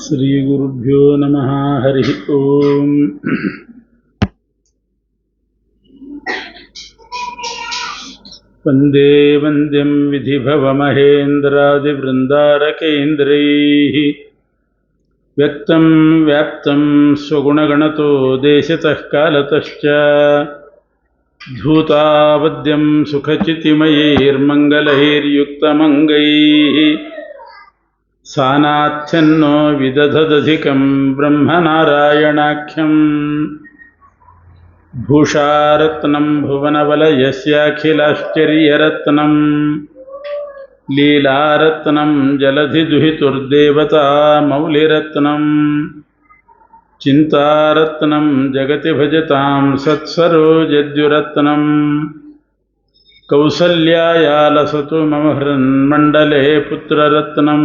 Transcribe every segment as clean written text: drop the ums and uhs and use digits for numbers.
ಶ್ರೀ ಗುರುಭ್ಯೋ ನಮಃ. ಹರಿ ಓಂ. ವಂದೇ ವಂದ್ಯಂ ವಿಧಿಭವಮಹೇಂದ್ರಾದಿವೃಂದಾರಕೇಂದ್ರೈಃ ವ್ಯಕ್ತಂ ವ್ಯಾಪ್ತಂ ಸ್ವಗುಣಗಣತೋ ದೇಶತಃ ಕಾಲತಶ್ಚ ಧೂತಾವದ್ಯಂ ಸುಖಚಿತಿಮಯೈರ್ಮಂಗಲೈರ್ಯುಕ್ತಮಂಗೈಃ ಸಾನಾಥ್ಯನ್ನೋ ವಿದಧದಧಿಕಂ ಬ್ರಹ್ಮನಾರಾಯಣಾಖ್ಯಂ ಭೂಷಾರತ್ನಂ ಭುವನವಲಯಸ್ಯಾಖಿಲಾಶ್ಚರ್ಯರತ್ನಂ ಲೀಲಾರತ್ನಂ ಜಲಧಿದುಹಿತುರ್ದೇವತಾ ಮೌಲಿರತ್ನಂ ಚಿಂತಾರತ್ನಂ ಜಗತಿ ಭಜತಾಂ ಸತ್ಸರೋಜದ್ಯುರತ್ನಂ ಕೌಸಲ್ಯಾಯಾಲಸತು ಮಮ ಹೃನ್ಮಂಡಲೇ ಪುತ್ರರತ್ನಂ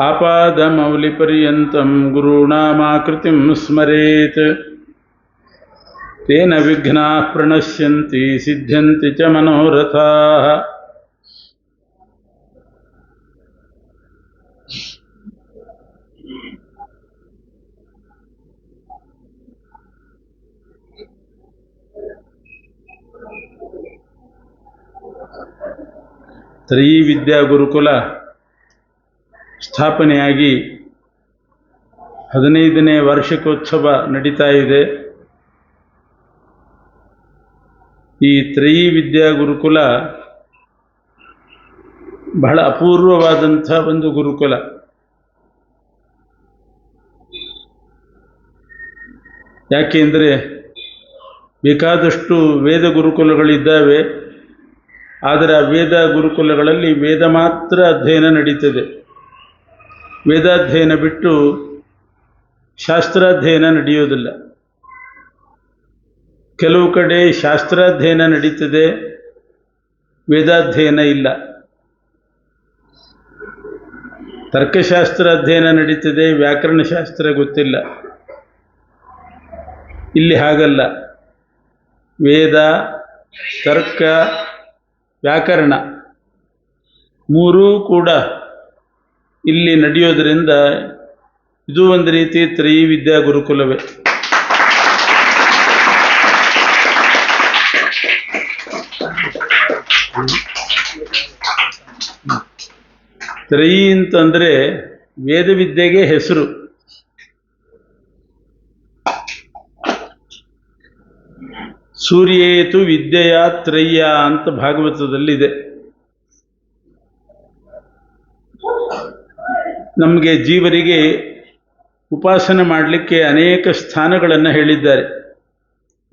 ಆಪಾದಮೌಲಿಪರ್ಯಂತಂ ಗುರುಣಾಮಾಕೃತಿಂ ಸ್ಮರೇತ್ ತೇನ ವಿಘ್ನಾಃ ಪ್ರಣಶ್ಯಂತಿ ಸಿದ್ಧ್ಯಂತಿ ಚ ಮನೋರಥಾಃ. ತ್ರಯೀವಿದ್ಯಾ ಗುರುಕುಲ ಸ್ಥಾಪನೆಯಾಗಿ 15ನೇ ವಾರ್ಷಿಕೋತ್ಸವ ನಡೀತಾ ಇದೆ. ಈ ತ್ರಯೀವಿದ್ಯಾ ಗುರುಕುಲ ಬಹಳ ಅಪೂರ್ವವಾದಂಥ ಒಂದು ಗುರುಕುಲ. ಯಾಕೆಂದರೆ ಬೇಕಾದಷ್ಟು ವೇದ ಗುರುಕುಲಗಳಿದ್ದಾವೆ, ಆದರೆ ಆ ವೇದ ಗುರುಕುಲಗಳಲ್ಲಿ ವೇದ ಮಾತ್ರ ಅಧ್ಯಯನ ನಡೀತದೆ. ವೇದಾಧ್ಯಯನ ಬಿಟ್ಟು ಶಾಸ್ತ್ರಾಧ್ಯಯನ ನಡೆಯೋದಿಲ್ಲ. ಕೆಲವು ಕಡೆ ಶಾಸ್ತ್ರಾಧ್ಯಯನ ನಡೀತದೆ, ವೇದಾಧ್ಯಯನ ಇಲ್ಲ. ತರ್ಕಶಾಸ್ತ್ರ ಅಧ್ಯಯನ ನಡೀತದೆ, ವ್ಯಾಕರಣಶಾಸ್ತ್ರ ಗೊತ್ತಿಲ್ಲ. ಇಲ್ಲಿ ಹಾಗಲ್ಲ. ವೇದ, ತರ್ಕ, ವ್ಯಾಕರಣ ಮೂರೂ ಕೂಡ ಇಲ್ಲಿ ನಡೆಯೋದರಿಂದ ಇದು ಒಂದು ರೀತಿ ತ್ರಯೀವಿದ್ಯಾ ಗುರುಕುಲವೇ. ತ್ರಯೀ ಅಂತಂದರೆ ವೇದವಿದ್ಯೆಗೆ ಹೆಸರು. ಸೂರ್ಯೇತು ವಿದ್ಯೆಯ ತ್ರಯ್ಯ ಅಂತ ಭಾಗವತದಲ್ಲಿದೆ. ನಮಗೆ ಜೀವರಿಗೆ ಉಪಾಸನೆ ಮಾಡಲಿಕ್ಕೆ ಅನೇಕ ಸ್ಥಾನಗಳನ್ನು ಹೇಳಿದ್ದಾರೆ.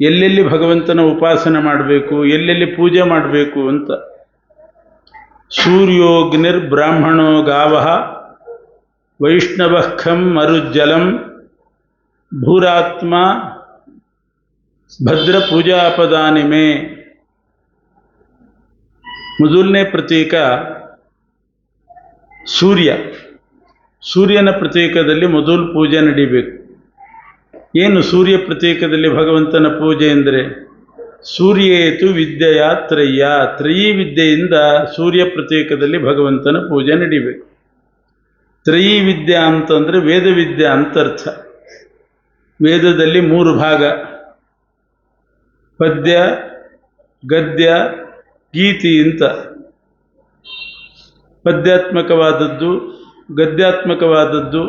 ಎಲ್ಲೆಲ್ಲಿ ಭಗವಂತನ ಉಪಾಸನೆ ಮಾಡಬೇಕು, ಎಲ್ಲೆಲ್ಲಿ ಪೂಜೆ ಮಾಡಬೇಕು ಅಂತ. ಸೂರ್ಯೋಗ್ನಿರ್ ಬ್ರಾಹ್ಮಣೋ ಗಾವಃ ವೈಷ್ಣವಃ ಖಂ ಮರುಜ್ಜಲಂ ಭೂರಾತ್ಮ ಭದ್ರ ಪೂಜಾಪದಾನಿಮೆ. ಮೊದಲನೇ ಪ್ರತೀಕ ಸೂರ್ಯ. ಸೂರ್ಯನ ಪ್ರತೀಕದಲ್ಲಿ ಮೊದಲು ಪೂಜೆ ನಡೀಬೇಕು. ಏನು ಸೂರ್ಯ ಪ್ರತೀಕದಲ್ಲಿ ಭಗವಂತನ ಪೂಜೆ ಎಂದರೆ ಸೂರ್ಯೇತು ವಿದ್ಯೆಯ ತ್ರಯ್ಯ. ತ್ರಯೀ ವಿದ್ಯೆಯಿಂದ ಸೂರ್ಯ ಪ್ರತೀಕದಲ್ಲಿ ಭಗವಂತನ ಪೂಜೆ ನಡೀಬೇಕು. ತ್ರಯೀ ವಿದ್ಯಾ ಅಂತಂದರೆ ವೇದವಿದ್ಯಾ ಅಂತರ್ಥ. ವೇದದಲ್ಲಿ 3 ಭಾಗ: ಪದ್ಯ, ಗದ್ಯ, ಗೀತಿ ಅಂತ. ಪದ್ಯಾತ್ಮಕವಾದದ್ದು, ಗದ್ಯಾತ್ಮಕವಾದದ್ದು,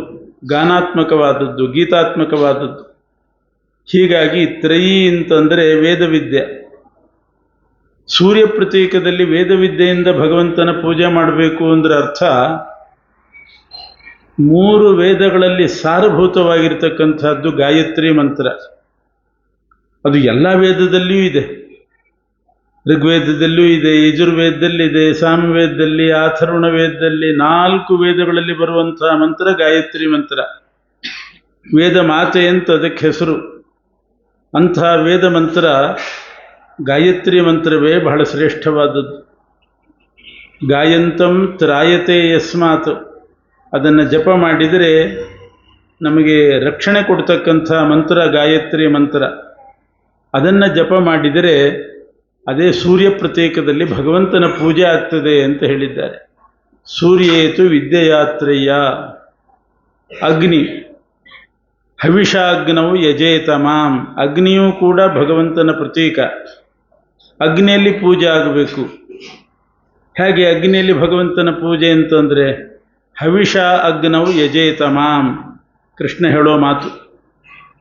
ಗಾನಾತ್ಮಕವಾದದ್ದು, ಗೀತಾತ್ಮಕವಾದದ್ದು. ಹೀಗಾಗಿ ತ್ರಯೀ ಅಂತಂದರೆ ವೇದವಿದ್ಯೆ. ಸೂರ್ಯ ಪ್ರತೀಕದಲ್ಲಿ ವೇದವಿದ್ಯೆಯಿಂದ ಭಗವಂತನ ಪೂಜೆ ಮಾಡಬೇಕು ಅಂದರೆ ಅರ್ಥ 3 ವೇದಗಳಲ್ಲಿ ಸಾರಭೂತವಾಗಿರ್ತಕ್ಕಂಥದ್ದು ಗಾಯತ್ರಿ ಮಂತ್ರ. ಅದು ಎಲ್ಲ ವೇದದಲ್ಲಿಯೂ ಇದೆ. ಋಗ್ವೇದದಲ್ಲೂ ಇದೆ, ಯಜುರ್ವೇದದಲ್ಲಿದೆ, ಸಾಮವೇದದಲ್ಲಿ, ಅಥರ್ವಣ ವೇದದಲ್ಲಿ, 4 ವೇದಗಳಲ್ಲಿ ಬರುವಂತಹ ಮಂತ್ರ ಗಾಯತ್ರಿ ಮಂತ್ರ. ವೇದ ಮಾತೆ ಅಂತ ಅದಕ್ಕೆ ಹೆಸರು. ಅಂಥ ವೇದ ಮಂತ್ರ ಗಾಯತ್ರಿ ಮಂತ್ರವೇ ಬಹಳ ಶ್ರೇಷ್ಠವಾದದ್ದು. ಗಾಯಂತಂ ತ್ರಾಯತೆ ಯಸ್ಮಾತ್. ಅದನ್ನು ಜಪ ಮಾಡಿದರೆ ನಮಗೆ ರಕ್ಷಣೆ ಕೊಡ್ತಕ್ಕಂಥ ಮಂತ್ರ ಗಾಯತ್ರಿ ಮಂತ್ರ. ಅದನ್ನು ಜಪ ಮಾಡಿದರೆ ಅದೇ ಸೂರ್ಯ ಪ್ರತೀಕದಲ್ಲಿ ಭಗವಂತನ ಪೂಜೆ ಆಗ್ತದೆ ಅಂತ ಹೇಳಿದ್ದಾರೆ. ಸೂರ್ಯೇತು ವಿದ್ಯೆಯಾತ್ರೇಯ. ಅಗ್ನಿ, ಹವಿಷಾಗ್ನವು ಯಜೇತಮಾಂ. ಅಗ್ನಿಯೂ ಕೂಡ ಭಗವಂತನ ಪ್ರತೀಕ. ಅಗ್ನಿಯಲ್ಲಿ ಪೂಜೆ ಆಗಬೇಕು. ಹೇಗೆ ಅಗ್ನಿಯಲ್ಲಿ ಭಗವಂತನ ಪೂಜೆ ಅಂತಂದರೆ ಹವಿಷ ಅಗ್ನವು ಯಜೇತಮಾಂ. ಕೃಷ್ಣ ಹೇಳೋ ಮಾತು.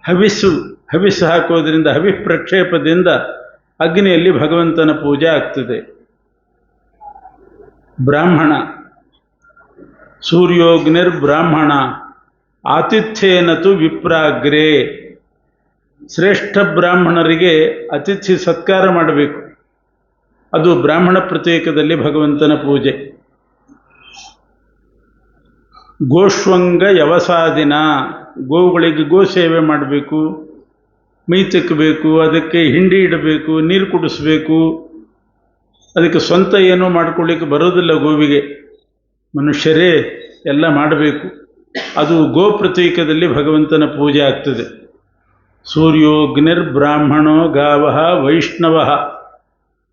ಹವಿಸ್ಸು ಹಾಕೋದ್ರಿಂದ, ಪ್ರಕ್ಷೇಪದಿಂದ ಅಗ್ನಿಯಲ್ಲಿ ಭಗವಂತನ ಪೂಜೆ ಆಗ್ತದೆ. ಬ್ರಾಹ್ಮಣ, ಸೂರ್ಯೋಗ್ನಿರ್ಬ್ರಾಹ್ಮಣ ಆತಿಥ್ಯೇನತು ವಿಪ್ರಾಗ್ರೇ. ಶ್ರೇಷ್ಠ ಬ್ರಾಹ್ಮಣರಿಗೆ ಅತಿಥಿ ಸತ್ಕಾರ ಮಾಡಬೇಕು. ಅದು ಬ್ರಾಹ್ಮಣ ಪ್ರತ್ಯೇಕದಲ್ಲಿ ಭಗವಂತನ ಪೂಜೆ. ಗೋಶ್ವಂಗ ಯವಸಾದಿನ. ಗೋವುಗಳಿಗೆ ಗೋ ಸೇವೆ ಮಾಡಬೇಕು, ಮೈ ತಿಕ್ಕಬೇಕು, ಅದಕ್ಕೆ ಹಿಂಡಿ ಇಡಬೇಕು, ನೀರು ಕುಡಿಸ್ಬೇಕು. ಅದಕ್ಕೆ ಸ್ವಂತ ಏನೂ ಮಾಡ್ಕೊಳ್ಳಿಕ್ಕೆ ಬರೋದಿಲ್ಲ ಗೋವಿಗೆ, ಮನುಷ್ಯರೇ ಎಲ್ಲ ಮಾಡಬೇಕು. ಅದು ಗೋ ಪ್ರತೀಕದಲ್ಲಿ ಭಗವಂತನ ಪೂಜೆ ಆಗ್ತದೆ. ಸೂರ್ಯೋಗ್ನಿರ್ಬ್ರಾಹ್ಮಣೋ ಗಾವಃ ವೈಷ್ಣವಃ.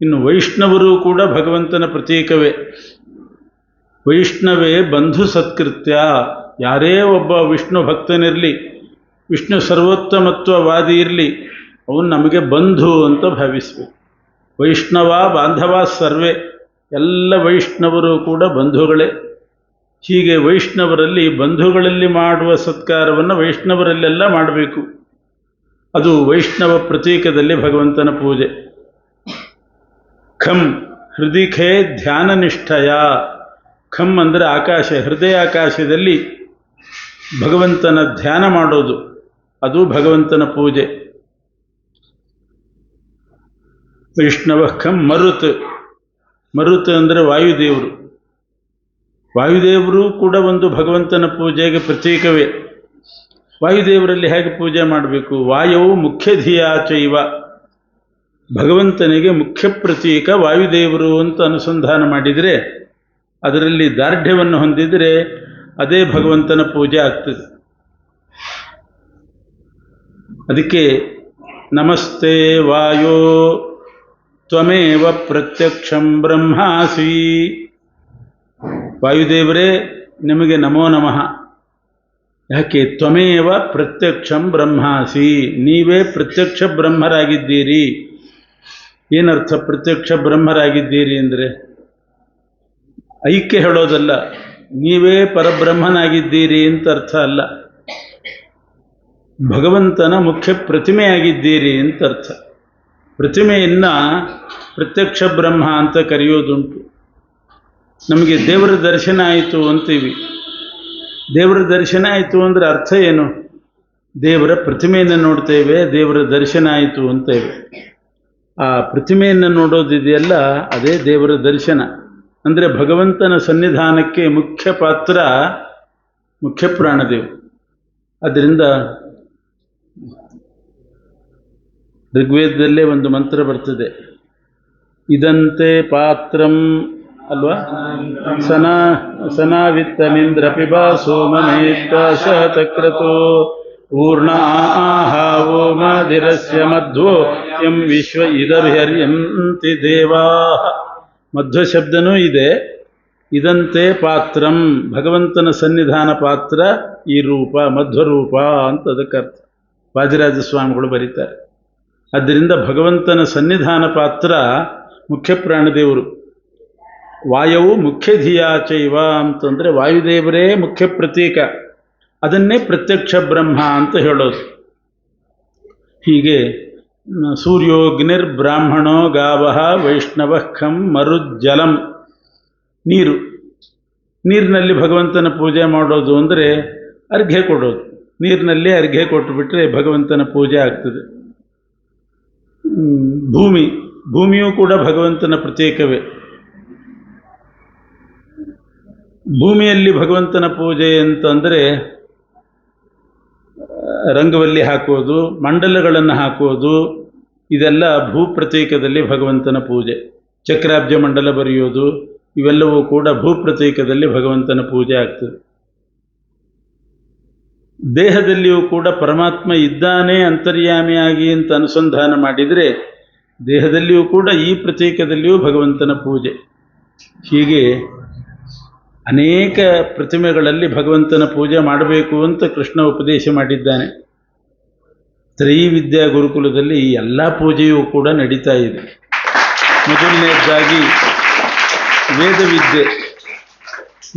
ಇನ್ನು ವೈಷ್ಣವರು ಕೂಡ ಭಗವಂತನ ಪ್ರತೀಕವೇ. ವೈಷ್ಣವೇ ಬಂಧು ಸತ್ಕೃತ್ಯ. ಯಾರೇ ಒಬ್ಬ ವಿಷ್ಣು ಭಕ್ತನಿರಲಿ, ವಿಷ್ಣು ಸರ್ವೋತ್ತಮತ್ವವಾದಿ ಇರಲಿ, ಅವನು ನಮಗೆ ಬಂಧು ಅಂತ ಭಾವಿಸಬೇಕು. ವೈಷ್ಣವ ಬಾಂಧವ ಸರ್ವೇ. ಎಲ್ಲ ವೈಷ್ಣವರು ಕೂಡ ಬಂಧುಗಳೇ. ಹೀಗೆ ವೈಷ್ಣವರಲ್ಲಿ, ಬಂಧುಗಳಲ್ಲಿ ಮಾಡುವ ಸತ್ಕಾರವನ್ನು ವೈಷ್ಣವರಲ್ಲೆಲ್ಲ ಮಾಡಬೇಕು. ಅದು ವೈಷ್ಣವ ಪ್ರತೀಕದಲ್ಲಿ ಭಗವಂತನ ಪೂಜೆ. ಖಂ ಹೃದಿಖೇ ಧ್ಯಾನ ನಿಷ್ಠಯ. ಖಂ ಅಂದರೆ ಆಕಾಶ, ಹೃದಯಾಕಾಶದಲ್ಲಿ ಭಗವಂತನ ಧ್ಯಾನ ಮಾಡೋದು, ಅದು ಭಗವಂತನ ಪೂಜೆ. ವೈಷ್ಣವ ಖಂ ಮರುತ್. ಮರುತ್ ಅಂದರೆ ವಾಯುದೇವರು. ವಾಯುದೇವರು ಕೂಡ ಒಂದು ಭಗವಂತನ ಪೂಜೆಗೆ ಪ್ರತೀಕವೇ. ವಾಯುದೇವರಲ್ಲಿ ಹೇಗೆ ಪೂಜೆ ಮಾಡಬೇಕು? ವಾಯವು ಮುಖ್ಯ ಧಿಯಾಚೈವ. ಭಗವಂತನಿಗೆ ಮುಖ್ಯ ಪ್ರತೀಕ ವಾಯುದೇವರು ಅಂತ ಅನುಸಂಧಾನ ಮಾಡಿದರೆ, ಅದರಲ್ಲಿ ದಾರ್ಢ್ಯವನ್ನು ಹೊಂದಿದರೆ ಅದೇ ಭಗವಂತನ ಪೂಜೆ ಆಗ್ತದೆ. ಅದಕ್ಕೆ ನಮಸ್ತೆ ವಾಯೋ ತ್ವಮೇವ ಪ್ರತ್ಯಕ್ಷಂ ಬ್ರಹ್ಮಾಸಿ. ವಾಯುದೇವರೇ ನಿಮಗೆ ನಮೋ ನಮಃ. ಯಾಕೆ? ತ್ವಮೇವ ಪ್ರತ್ಯಕ್ಷಂ ಬ್ರಹ್ಮಾಸಿ. ನೀವೇ ಪ್ರತ್ಯಕ್ಷ ಬ್ರಹ್ಮರಾಗಿದ್ದೀರಿ. ಏನರ್ಥ ಪ್ರತ್ಯಕ್ಷ ಬ್ರಹ್ಮರಾಗಿದ್ದೀರಿ ಅಂದರೆ? ಐಕ್ಯ ಹೇಳೋದಲ್ಲ, ನೀವೇ ಪರಬ್ರಹ್ಮನಾಗಿದ್ದೀರಿ ಅಂತ ಅರ್ಥ ಅಲ್ಲ. ಭಗವಂತನ ಮುಖ್ಯ ಪ್ರತಿಮೆಯಾಗಿದ್ದೀರಿ ಅಂತ ಅರ್ಥ. ಪ್ರತಿಮೆಯನ್ನು ಪ್ರತ್ಯಕ್ಷ ಬ್ರಹ್ಮ ಅಂತ ಕರೆಯೋದುಂಟು. ನಮಗೆ ದೇವರ ದರ್ಶನ ಆಯಿತು ಅಂತೀವಿ. ದೇವರ ದರ್ಶನ ಆಯಿತು ಅಂದರೆ ಅರ್ಥ ಏನು? ದೇವರ ಪ್ರತಿಮೆಯನ್ನು ನೋಡ್ತೇವೆ, ದೇವರ ದರ್ಶನ ಆಯಿತು ಅಂತೇವೆ. ಆ ಪ್ರತಿಮೆಯನ್ನು ನೋಡೋದಿದೆಯಲ್ಲ, ಅದೇ ದೇವರ ದರ್ಶನ. ಅಂದರೆ ಭಗವಂತನ ಸನ್ನಿಧಾನಕ್ಕೆ ಮುಖ್ಯ ಪಾತ್ರ ಮುಖ್ಯ ಪ್ರಾಣದೇವ್. ಅದರಿಂದ ಋಗ್ವೇದದಲ್ಲೇ ಒಂದು ಮಂತ್ರ ಬರ್ತದೆ, ಇದಂತೆ ಪಾತ್ರಂ ಅಲ್ವಾ? ಸನಾವಿತ್ತಮಿಂದ್ರ ಪಿಬಾ ಸೋಮಮೇತ್ಕಾಶತಕ್ರತೋ ಪೂರ್ಣ ಆಹಾವೋ ಮಧಿರಸ್ಯ ಮಧ್ವೋ ಯಂ ವಿಶ್ವ ಇದರ್ಹರ್ಯಂತಿ ದೇವಾ. ಮಧ್ವ ಶಬ್ದನೂ ಇದೆ. ಇದಂತೆ ಪಾತ್ರಂ, ಭಗವಂತನ ಸನ್ನಿಧಾನ ಪಾತ್ರ ಈ ರೂಪ, ಮಧ್ವರೂಪ ಅಂತ ಅದಕ್ಕೆ ಅರ್ಥ. ವಾದಿರಾಜ ಸ್ವಾಮಿಗಳು ಬರೀತಾರೆ. ಆದ್ದರಿಂದ ಭಗವಂತನ ಸನ್ನಿಧಾನ ಪಾತ್ರ ಮುಖ್ಯ ಪ್ರಾಣದೇವರು. ವಾಯವು ಮುಖ್ಯ ಧಿಯಾಚೈವ ಅಂತಂದರೆ ವಾಯುದೇವರೇ ಮುಖ್ಯ ಪ್ರತೀಕ. ಅದನ್ನೇ ಪ್ರತ್ಯಕ್ಷ ಬ್ರಹ್ಮ ಅಂತ ಹೇಳೋದು. ಹೀಗೆ ಸೂರ್ಯೋಗ್ನಿರ್ಬ್ರಾಹ್ಮಣೋ ಗಾವಃ ವೈಷ್ಣವ ಖಂ ಮರುಜ್ಜಲಂ. ನೀರು, ನೀರಿನಲ್ಲಿ ಭಗವಂತನ ಪೂಜೆ ಮಾಡೋದು ಅಂದರೆ ಅರ್ಘ್ಯ ಕೊಡೋದು. ನೀರಿನಲ್ಲಿ ಅರ್ಘ್ಯ ಕೊಟ್ಟುಬಿಟ್ರೆ ಭಗವಂತನ ಪೂಜೆ ಆಗ್ತದೆ. ಭೂಮಿ, ಭೂಮಿಯೂ ಕೂಡ ಭಗವಂತನ ಪ್ರತೀಕವೇ. ಭೂಮಿಯಲ್ಲಿ ಭಗವಂತನ ಪೂಜೆ ಅಂತಂದರೆ ರಂಗವಲ್ಲಿ ಹಾಕೋದು, ಮಂಡಲಗಳನ್ನು ಹಾಕೋದು, ಇದೆಲ್ಲ ಭೂ ಪ್ರತೀಕದಲ್ಲಿ ಭಗವಂತನ ಪೂಜೆ. ಚಕ್ರಾಬ್ಜ ಮಂಡಲ ಬರೆಯೋದು, ಇವೆಲ್ಲವೂ ಕೂಡ ಭೂ ಪ್ರತೀಕದಲ್ಲಿ ಭಗವಂತನ ಪೂಜೆ ಆಗ್ತದೆ. ದೇಹದಲ್ಲಿಯೂ ಕೂಡ ಪರಮಾತ್ಮ ಇದ್ದಾನೆ ಅಂತರ್ಯಾಮಿಯಾಗಿ ಅಂತ ಅನುಸಂಧಾನ ಮಾಡಿದರೆ ದೇಹದಲ್ಲಿಯೂ ಕೂಡ ಈ ಪ್ರತೀಕದಲ್ಲಿಯೂ ಭಗವಂತನ ಪೂಜೆ. ಹೀಗೆ ಅನೇಕ ಪ್ರತಿಮೆಗಳಲ್ಲಿ ಭಗವಂತನ ಪೂಜೆ ಮಾಡಬೇಕು ಅಂತ ಕೃಷ್ಣ ಉಪದೇಶ ಮಾಡಿದ್ದಾನೆ. ತ್ರೈವಿದ್ಯಾ ಗುರುಕುಲದಲ್ಲಿ ಈ ಎಲ್ಲ ಪೂಜೆಯೂ ಕೂಡ ನಡೀತಾ ಇದೆ. ಮೊದಲನೇದಾಗಿ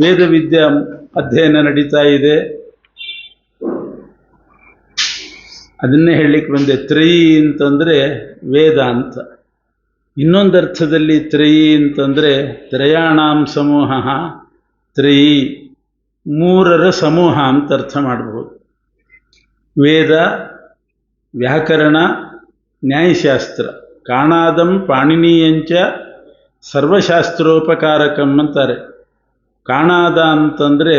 ವೇದವಿದ್ಯಾ ಅಧ್ಯಯನ ನಡೀತಾ ಇದೆ. ಅದನ್ನೇ ಹೇಳಲಿಕ್ಕೆ ಬಂದೆ. ತ್ರಯಿ ಅಂತಂದರೆ ವೇದ ಅಂತ. ಇನ್ನೊಂದು ಅರ್ಥದಲ್ಲಿ ತ್ರಯಿ ಅಂತಂದರೆ ತ್ರಯಾಣಾಂ ಸಮೂಹ, ತ್ರಯಿ ಮೂರರ ಸಮೂಹ ಅಂತ ಅರ್ಥ ಮಾಡಬಹುದು. ವೇದ, ವ್ಯಾಕರಣ, ನ್ಯಾಯಶಾಸ್ತ್ರ. ಕಾಣಾದಂ ಪಾಣಿನೀಯಂಚ ಸರ್ವಶಾಸ್ತ್ರೋಪಕಾರಕಂ ಅಂತಾರೆ. ಕಾಣಾದ ಅಂತಂದರೆ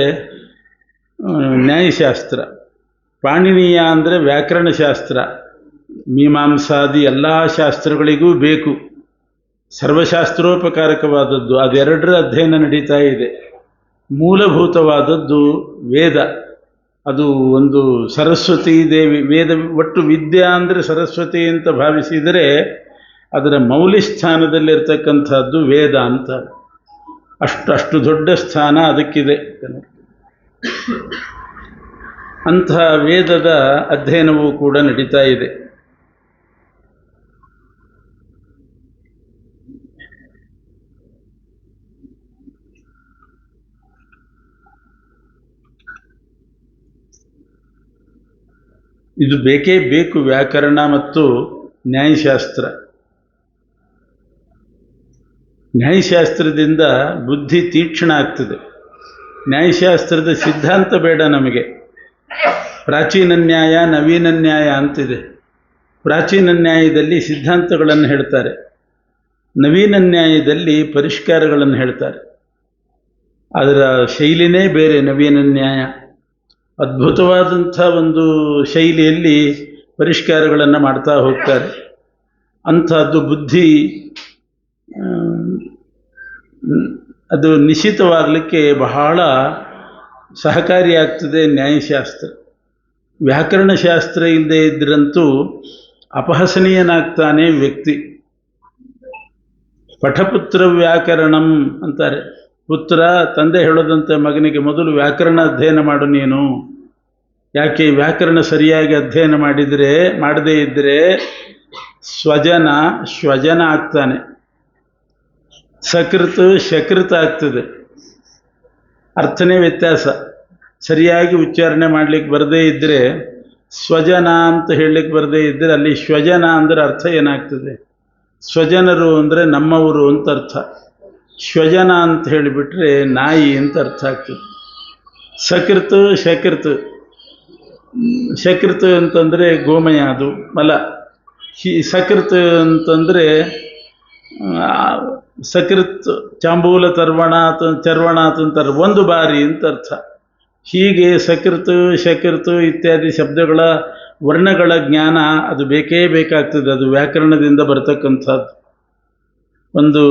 ನ್ಯಾಯಶಾಸ್ತ್ರ, ಪಾಣಿನೀಯ ಅಂದರೆ ವ್ಯಾಕರಣಶಾಸ್ತ್ರ, ಮೀಮಾಂಸಾದಿ ಎಲ್ಲ ಶಾಸ್ತ್ರಗಳಿಗೂ ಬೇಕು. ಸರ್ವಶಾಸ್ತ್ರೋಪಕಾರಕವಾದದ್ದು ಅದೆರಡರ ಅಧ್ಯಯನ ನಡೀತಾ ಇದೆ. ಮೂಲಭೂತವಾದದ್ದು ವೇದ. ಅದು ಒಂದು ಸರಸ್ವತೀ ದೇವಿ. ವೇದ ಒಟ್ಟು ವಿದ್ಯಾ ಅಂದರೆ ಸರಸ್ವತಿ ಅಂತ ಭಾವಿಸಿದರೆ ಅದರ ಮೌಲ್ಯ ಸ್ಥಾನದಲ್ಲಿರ್ತಕ್ಕಂಥದ್ದು ವೇದ ಅಂತ. ಅಷ್ಟು ದೊಡ್ಡ ಸ್ಥಾನ ಅದಕ್ಕಿದೆ. ಅಂಥ ವೇದದ ಅಧ್ಯಯನವೂ ಕೂಡ ನಡೀತಾ ಇದೆ. ಇದು ಬೇಕೇ ಬೇಕು, ವ್ಯಾಕರಣ ಮತ್ತು ನ್ಯಾಯಶಾಸ್ತ್ರ. ನ್ಯಾಯಶಾಸ್ತ್ರದಿಂದ ಬುದ್ಧಿ ತೀಕ್ಷ್ಣ ಆಗ್ತದೆ. ನ್ಯಾಯಶಾಸ್ತ್ರದ ಸಿದ್ಧಾಂತ ಬೇಡ ನಮಗೆ. ಪ್ರಾಚೀನ ನ್ಯಾಯ, ನವೀನ ನ್ಯಾಯ ಅಂತಿದೆ. ಪ್ರಾಚೀನ ನ್ಯಾಯದಲ್ಲಿ ಸಿದ್ಧಾಂತಗಳನ್ನು ಹೇಳ್ತಾರೆ, ನವೀನ ನ್ಯಾಯದಲ್ಲಿ ಪರಿಷ್ಕಾರಗಳನ್ನು ಹೇಳ್ತಾರೆ. ಅದರ ಶೈಲಿನೇ ಬೇರೆ. ನವೀನ ನ್ಯಾಯ ಅದ್ಭುತವಾದಂಥ ಒಂದು ಶೈಲಿಯಲ್ಲಿ ಪರಿಷ್ಕಾರಗಳನ್ನು ಮಾಡ್ತಾ ಹೋಗ್ತಾರೆ. ಅಂಥದ್ದು ಬುದ್ಧಿ ಅದು ನಿಶ್ಚಿತವಾಗಲಿಕ್ಕೆ ಬಹಳ ಸಹಕಾರಿಯಾಗ್ತದೆ ನ್ಯಾಯಶಾಸ್ತ್ರ. ವ್ಯಾಕರಣಶಾಸ್ತ್ರ ಇಲ್ಲದೆ ಇದ್ದರಂತೂ ಅಪಹಸನೀಯನಾಗ್ತಾನೆ ವ್ಯಕ್ತಿ. ಪಠಪುತ್ರ ವ್ಯಾಕರಣಂ ಅಂತಾರೆ. ಪುತ್ರ, ತಂದೆ ಹೇಳೋದಂತೆ ಮಗನಿಗೆ, ಮೊದಲು ವ್ಯಾಕರಣ ಅಧ್ಯಯನ ಮಾಡು ನೀನು. ಯಾಕೆ? ವ್ಯಾಕರಣ ಸರಿಯಾಗಿ ಅಧ್ಯಯನ ಮಾಡದೇ ಇದ್ದರೆ ಸ್ವಜನ ಶ್ವಜನ ಆಗ್ತಾನೆ, ಸಕೃತ್ ಶಕೃತ ಆಗ್ತದೆ. ಅರ್ಥನೇ ವ್ಯತ್ಯಾಸ. ಸರಿಯಾಗಿ ಉಚ್ಚಾರಣೆ ಮಾಡಲಿಕ್ಕೆ ಬರದೇ ಇದ್ದರೆ, ಸ್ವಜನ ಅಂತ ಹೇಳಲಿಕ್ಕೆ ಬರದೇ ಇದ್ದರೆ ಅಲ್ಲಿ ಶ್ವಜನ ಅಂದರೆ ಅರ್ಥ ಏನಾಗ್ತದೆ? ಸ್ವಜನರು ಅಂದರೆ ನಮ್ಮವರು ಅಂತ ಅರ್ಥ. ಶ್ವಜನ ಅಂತ ಹೇಳಿಬಿಟ್ರೆ ನಾಯಿ ಅಂತ ಅರ್ಥ ಆಗ್ತದೆ. ಸಕೃತ್ ಶಕೃತ್. ಶಕೃತ್ ಅಂತಂದರೆ ಗೋಮಯ, ಅದು ಮಲ. ಸಕೃತ್ ಅಂತಂದರೆ ಸಕೃತ್ ಚಾಂಬೂಲ ಚರ್ವಣಾತ್ ಅಂತಾರೆ, ಒಂದು ಬಾರಿ ಅಂತ ಅರ್ಥ. ಹೀಗೆ ಸಕೃತ್ ಶಕೃತ್ ಇತ್ಯಾದಿ ಶಬ್ದಗಳ ವರ್ಣಗಳ ಜ್ಞಾನ ಅದು ಬೇಕೇ ಬೇಕಾಗ್ತದೆ. ಅದು ವ್ಯಾಕರಣದಿಂದ ಬರ್ತಕ್ಕಂಥದ್ದು. ಒಂದು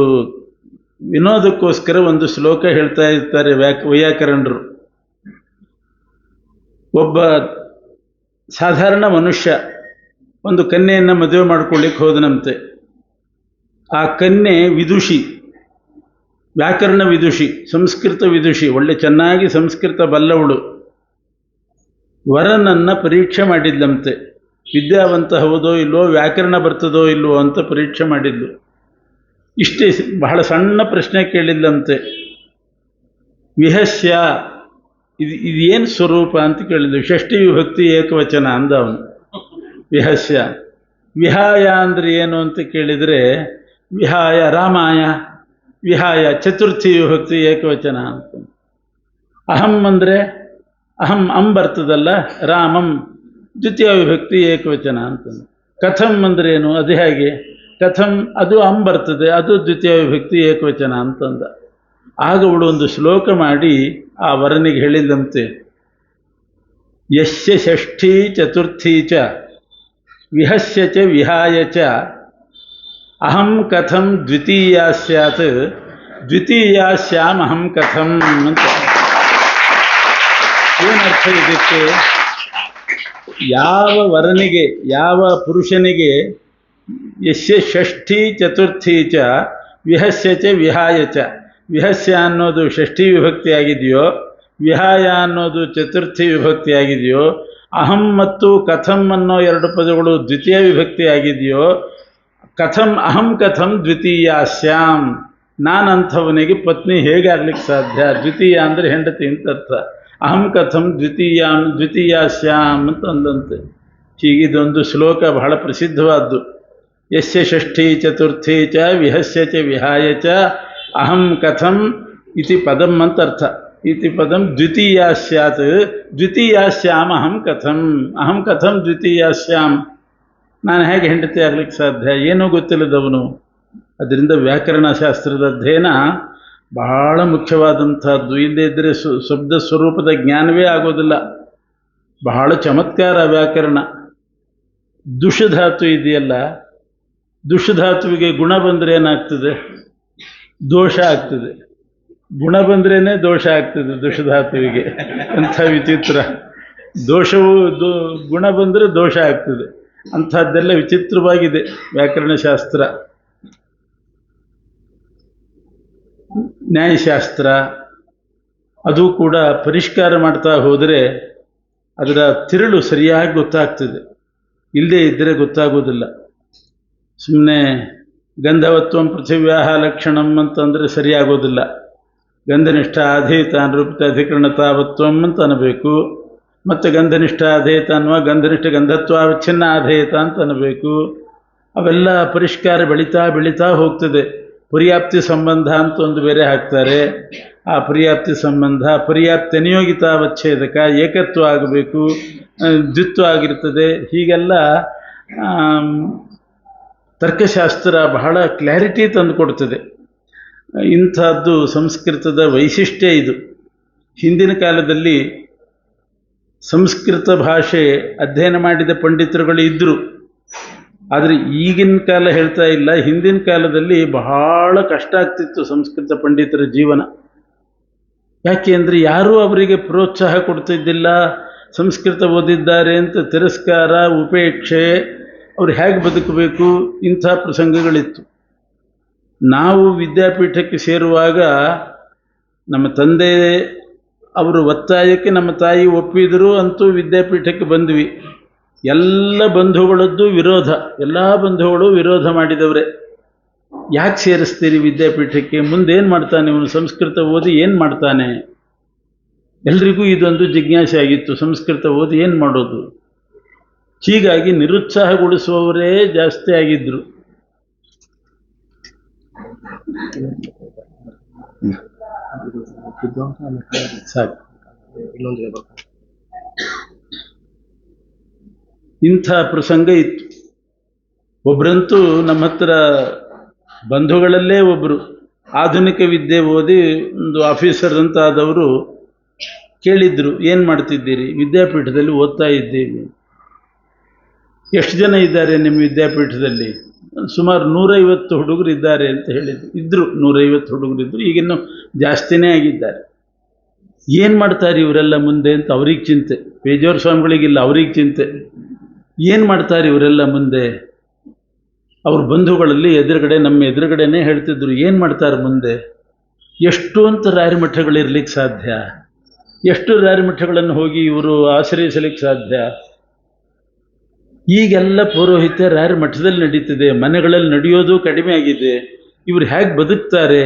ವಿನೋದಕ್ಕೋಸ್ಕರ ಒಂದು ಶ್ಲೋಕ ಹೇಳ್ತಾ ಇರ್ತಾರೆ ವೈಯಾಕರಣರು. ಒಬ್ಬ ಸಾಧಾರಣ ಮನುಷ್ಯ ಒಂದು ಕನ್ಯೆಯನ್ನು ಮದುವೆ ಮಾಡ್ಕೊಳ್ಳಿಕ್ಕೆ ಹೋದನಂತೆ. ಆ ಕನ್ಯೆ ವಿದುಷಿ, ವ್ಯಾಕರಣ ವಿದುಷಿ, ಸಂಸ್ಕೃತ ವಿದುಷಿ, ಒಳ್ಳೆ ಚೆನ್ನಾಗಿ ಸಂಸ್ಕೃತ ಬಲ್ಲವಳು. ವರನನ್ನು ಪರೀಕ್ಷೆ ಮಾಡಿದ್ಲಂತೆ. ವಿದ್ಯಾವಂತ ಹೌದೋ ಇಲ್ವೋ, ವ್ಯಾಕರಣ ಬರ್ತದೋ ಇಲ್ವೋ ಅಂತ ಪರೀಕ್ಷೆ ಮಾಡಿದ್ಲು. ಇಷ್ಟೇ ಬಹಳ ಸಣ್ಣ ಪ್ರಶ್ನೆ ಕೇಳಿದ್ಲಂತೆ. ವಿಹಸ್ಯ, ಇದೇನು ಸ್ವರೂಪ ಅಂತ ಕೇಳಿದ್ಲು. ಷಷ್ಠಿ ವಿಭಕ್ತಿ ಏಕವಚನ ಅಂದ ಅವನು. ವಿಹಸ್ಯ. ವಿಹಾಯ ಅಂದರೆ ಏನು ಅಂತ ಕೇಳಿದರೆ, ವಿಹಾಯ ರಾಮಾಯ, ವಿಹಾಯ ಚತುರ್ಥಿ ವಿಭಕ್ತಿ ಏಕವಚನ ಅಂತ. ಅಹಂ ಅಂದರೆ ಅಹಂ ಬರ್ತದಲ್ಲ, ರಾಮಂ ದ್ವಿತೀಯ ವಿಭಕ್ತಿ ಏಕವಚನ ಅಂತ. ಕಥಂ ಅಂದರೆ ಏನು? ಅದು ಹೇಗೆ? ಕಥಂ ಅದು ಬರ್ತದೆ, ಅದು ದ್ವಿತೀಯ ವಿಭಕ್ತಿ ಏಕವಚನ ಅಂತಂದ. ಆಗ ಅವಳು ಒಂದು ಶ್ಲೋಕ ಮಾಡಿ ಆ ವರನಿಗೆ ಹೇಳಿದಂತೆ, ಯಸ್ಯ ಷಷ್ಠಿ ಚತುರ್ಥಿ ಚ ವಿಹಸ್ಯ ಚ ವಿಹಾಯ ಚ ಅಹಂ ಕಥಂ ದ್ವಿತೀಯಾ ಸ್ಯಾತ್ ದ್ವಿತೀಯಾ ಸ್ಯಾಮಹಂ ಕಥಂ ಅಂತ. ಏನರ್ಥ ಇದಕ್ಕೆ? ಯಾವ ವರನಿಗೆ, ಯಾವ ಪುರುಷನಿಗೆ ಯಸ್ಯ ಷಷ್ಠಿ ಚತುರ್ಥಿ ಚ ವಿಹಸ್ಯ ಚ ವಿಹಾಯ ಚ. ವಿಹಸ್ಯ ಅನ್ನೋದು ಷಷ್ಠಿ ವಿಭಕ್ತಿ ಆಗಿದೆಯೋ, ವಿಹಾಯ ಅನ್ನೋದು ಚತುರ್ಥಿ ವಿಭಕ್ತಿ ಆಗಿದೆಯೋ, ಅಹಂ ಮತ್ತು ಕಥಂ ಅನ್ನೋ ಎರಡು ಪದಗಳು ದ್ವಿತೀಯ ವಿಭಕ್ತಿ ಆಗಿದೆಯೋ, ಅಹಂ ಕಥಂ ದ್ವಿತೀಯಾಸ್ಯಾಂ, ನಾನಂಥವನಿಗೆ ಪತ್ನಿ ಹೇಗಾಗ್ಲಿಕ್ಕೆ ಸಾಧ್ಯ? ದ್ವಿತೀಯ ಅಂದರೆ ಹೆಂಡತಿ ಅಂತ ಅರ್ಥ. ಅಹಂ ಕಥಂ ದ್ವಿತೀಯಾಸ್ಯಾಂ ಅಂತ ಅಂದಂತೆ. ಹೀಗಿದೊಂದು ಶ್ಲೋಕ ಬಹಳ ಪ್ರಸಿದ್ಧವಾದ್ದು. ಯಸ್ಯ ಷಷ್ಠಿ ಚತುರ್ಥಿ ಚ ವಿಹಸ್ಯ ಚ ವಿಹಾಯ ಚ ಅಹಂ ಕಥಂ ಇತಿ ಪದಂ ಅಂತ ಅರ್ಥ. ಇತಿ ಪದಂ ದ್ವಿತೀಯಾಸ್ಯಾತ್ ದ್ವಿತೀಯಾಸ್ಯಾಂ ಅಹಂ ಕಥಂ ದ್ವಿತೀಯಾಸ್ಯಾಂ, ನಾನು ಹೇಗೆ ಹೆಂಡತಿ ಆಗ್ಲಿಕ್ಕೆ ಸಾಧ್ಯ? ಏನೂ ಗೊತ್ತಿಲ್ಲದವನು. ಅದರಿಂದ ವ್ಯಾಕರಣ ಶಾಸ್ತ್ರದ ಅಧ್ಯಯನ ಬಹಳ ಮುಖ್ಯವಾದಂಥದ್ದು. ಇಲ್ಲದೇ ಇದ್ದರೆ ಶಬ್ದ ಸ್ವರೂಪದ ಜ್ಞಾನವೇ ಆಗೋದಿಲ್ಲ. ಬಹಳ ಚಮತ್ಕಾರ ವ್ಯಾಕರಣ. ದುಷಧಾತು ಇದೆಯಲ್ಲ, ದುಷಧಾತುವಿಗೆ ಗುಣ ಬಂದರೆ ಏನಾಗ್ತದೆ? ದೋಷ ಆಗ್ತದೆ. ಗುಣ ಬಂದ್ರೇ ದೋಷ ಆಗ್ತದೆ ದುಷಧಾತುವಿಗೆ. ಅಂಥ ವಿಚಿತ್ರ. ದೋಷವು ಗುಣ ಬಂದರೆ ದೋಷ ಆಗ್ತದೆ. ಅಂಥದ್ದೆಲ್ಲ ವಿಚಿತ್ರವಾಗಿದೆ ವ್ಯಾಕರಣಶಾಸ್ತ್ರ. ನ್ಯಾಯಶಾಸ್ತ್ರ ಅದು ಕೂಡ ಪರಿಷ್ಕಾರ ಮಾಡ್ತಾ ಹೋದರೆ ಅದರ ತಿರುಳು ಸರಿಯಾಗಿ ಗೊತ್ತಾಗ್ತದೆ. ಇಲ್ಲದೇ ಇದ್ದರೆ ಗೊತ್ತಾಗೋದಿಲ್ಲ. ಸುಮ್ಮನೆ ಗಂಧವತ್ವಂ ಪೃಥಿವ್ಯಾಹ ಲಕ್ಷಣಂ ಅಂತಂದರೆ ಸರಿಯಾಗೋದಿಲ್ಲ. ಗಂಧನಿಷ್ಠ ಅಧೇತ ಅನುರೂಪಿತ ಅಧಿಕರಣತಾವತ್ವಂ ಅಂತ ಅನ್ನಬೇಕು. ಮತ್ತು ಗಂಧನಿಷ್ಠ ಅಧೇತ ಅನ್ನುವ ಗಂಧನಿಷ್ಠ ಗಂಧತ್ವಾವಚ್ಛಿನ್ನ ಅಧೇತ ಅಂತ ಅನ್ನಬೇಕು. ಅವೆಲ್ಲ ಪರಿಷ್ಕಾರ ಬೆಳೀತಾ ಹೋಗ್ತದೆ. ಪರ್ಯಾಪ್ತಿ ಸಂಬಂಧ ಅಂತ ಒಂದು ಬೇರೆ ಹಾಕ್ತಾರೆ. ಆ ಪರ್ಯಾಪ್ತಿ ಸಂಬಂಧ ಪರ್ಯಾಪ್ತಿ ನಿಯೋಗಿತಾವಚ್ಛೇದಕ, ಏಕತ್ವ ಆಗಬೇಕು, ದ್ವಿತ್ವ ಆಗಿರ್ತದೆ. ಹೀಗೆಲ್ಲ ತರ್ಕಶಾಸ್ತ್ರ ಬಹಳ ಕ್ಲಾರಿಟಿ ತಂದು ಕೊಡ್ತದೆ. ಇಂಥದ್ದು ಸಂಸ್ಕೃತದ ವೈಶಿಷ್ಟ್ಯ ಇದು. ಹಿಂದಿನ ಕಾಲದಲ್ಲಿ ಸಂಸ್ಕೃತ ಭಾಷೆ ಅಧ್ಯಯನ ಮಾಡಿದ ಪಂಡಿತರುಗಳು ಇದ್ದರು. ಆದರೆ ಈಗಿನ ಕಾಲ ಹೇಳ್ತಾ ಇಲ್ಲ. ಹಿಂದಿನ ಕಾಲದಲ್ಲಿ ಬಹಳ ಕಷ್ಟ ಆಗ್ತಿತ್ತು ಸಂಸ್ಕೃತ ಪಂಡಿತರ ಜೀವನ. ಯಾಕೆ ಅಂದರೆ ಯಾರೂ ಅವರಿಗೆ ಪ್ರೋತ್ಸಾಹ ಕೊಡ್ತಿದ್ದಿಲ್ಲ. ಸಂಸ್ಕೃತ ಓದಿದ್ದಾರೆ ಅಂತ ತಿರಸ್ಕಾರ, ಉಪೇಕ್ಷೆ, ಅವ್ರು ಹೇಗೆ ಬದುಕಬೇಕು, ಇಂಥ ಪ್ರಸಂಗಗಳಿತ್ತು. ನಾವು ವಿದ್ಯಾಪೀಠಕ್ಕೆ ಸೇರುವಾಗ ನಮ್ಮ ತಂದೆ ಅವರು ಒತ್ತಾಯಕ್ಕೆ ನಮ್ಮ ತಾಯಿ ಒಪ್ಪಿದರು. ಅಂತೂ ವಿದ್ಯಾಪೀಠಕ್ಕೆ ಬಂದ್ವಿ. ಎಲ್ಲ ಬಂಧುಗಳದ್ದು ವಿರೋಧ. ಎಲ್ಲ ಬಂಧುಗಳು ವಿರೋಧ ಮಾಡಿದವರೇ. ಯಾಕೆ ಸೇರಿಸ್ತೀರಿ ವಿದ್ಯಾಪೀಠಕ್ಕೆ? ಮುಂದೇನು ಮಾಡ್ತಾನೆ ಇವನು? ಸಂಸ್ಕೃತ ಓದಿ ಏನು ಮಾಡ್ತಾನೆ? ಎಲ್ರಿಗೂ ಇದೊಂದು ಜಿಜ್ಞಾಸೆ ಆಗಿತ್ತು. ಸಂಸ್ಕೃತ ಓದಿ ಏನು ಮಾಡೋದು? ಹೀಗಾಗಿ ನಿರುತ್ಸಾಹಗೊಳಿಸುವವರೇ ಜಾಸ್ತಿ ಆಗಿದ್ರು. ಸಾಕು. ಇಂಥ ಪ್ರಸಂಗ ಇತ್ತು. ಒಬ್ಬರಂತೂ ನಮ್ಮ ಹತ್ರ ಬಂಧುಗಳಲ್ಲೇ ಒಬ್ಬರು ಆಧುನಿಕ ವಿದ್ಯೆ ಓದಿ ಒಂದು ಆಫೀಸರ್ ಅಂತ ಆದವರು ಕೇಳಿದ್ರು, ಏನು ಮಾಡ್ತಿದ್ದೀರಿ? ವಿದ್ಯಾಪೀಠದಲ್ಲಿ ಓದ್ತಾ ಇದ್ದೀವಿ. ಎಷ್ಟು ಜನ ಇದ್ದಾರೆ ನಿಮ್ಮ ವಿದ್ಯಾಪೀಠದಲ್ಲಿ? ಸುಮಾರು 150 ಹುಡುಗರು ಇದ್ದಾರೆ ಅಂತ ಹೇಳಿದ್ರು. 150 ಹುಡುಗರಿದ್ದರು. ಈಗಿನ್ನೂ ಜಾಸ್ತಿನೇ ಆಗಿದ್ದಾರೆ. ಏನು ಮಾಡ್ತಾರೆ ಇವರೆಲ್ಲ ಮುಂದೆ ಅಂತ ಅವ್ರಿಗೆ ಚಿಂತೆ. ಪೇಜಾವರ ಸ್ವಾಮಿಗಳಿಗಿಲ್ಲ, ಅವ್ರಿಗೆ ಚಿಂತೆ. ಏನು ಮಾಡ್ತಾರೆ ಇವರೆಲ್ಲ ಮುಂದೆ? ಅವ್ರ ಬಂಧುಗಳಲ್ಲಿ ನಮ್ಮ ಎದುರುಗಡೆನೇ ಹೇಳ್ತಿದ್ರು, ಏನು ಮಾಡ್ತಾರೆ ಮುಂದೆ? ಎಷ್ಟು ಅಂತ ರಾರಿಮಠಗಳಿರ್ಲಿಕ್ಕೆ ಸಾಧ್ಯ? ಎಷ್ಟು ರಾರಿಮಠಗಳನ್ನು ಹೋಗಿ ಇವರು ಆಶ್ರಯಿಸಲಿಕ್ಕೆ ಸಾಧ್ಯ? ಈಗೆಲ್ಲ ಪೌರೋಹಿತ್ಯ ರಾರಿಮಠದಲ್ಲಿ ನಡೀತಿದೆ. ಮನೆಗಳಲ್ಲಿ ನಡೆಯೋದು ಕಡಿಮೆ ಆಗಿದೆ. ಇವರು ಹೇಗೆ ಬದುಕ್ತಾರೆ?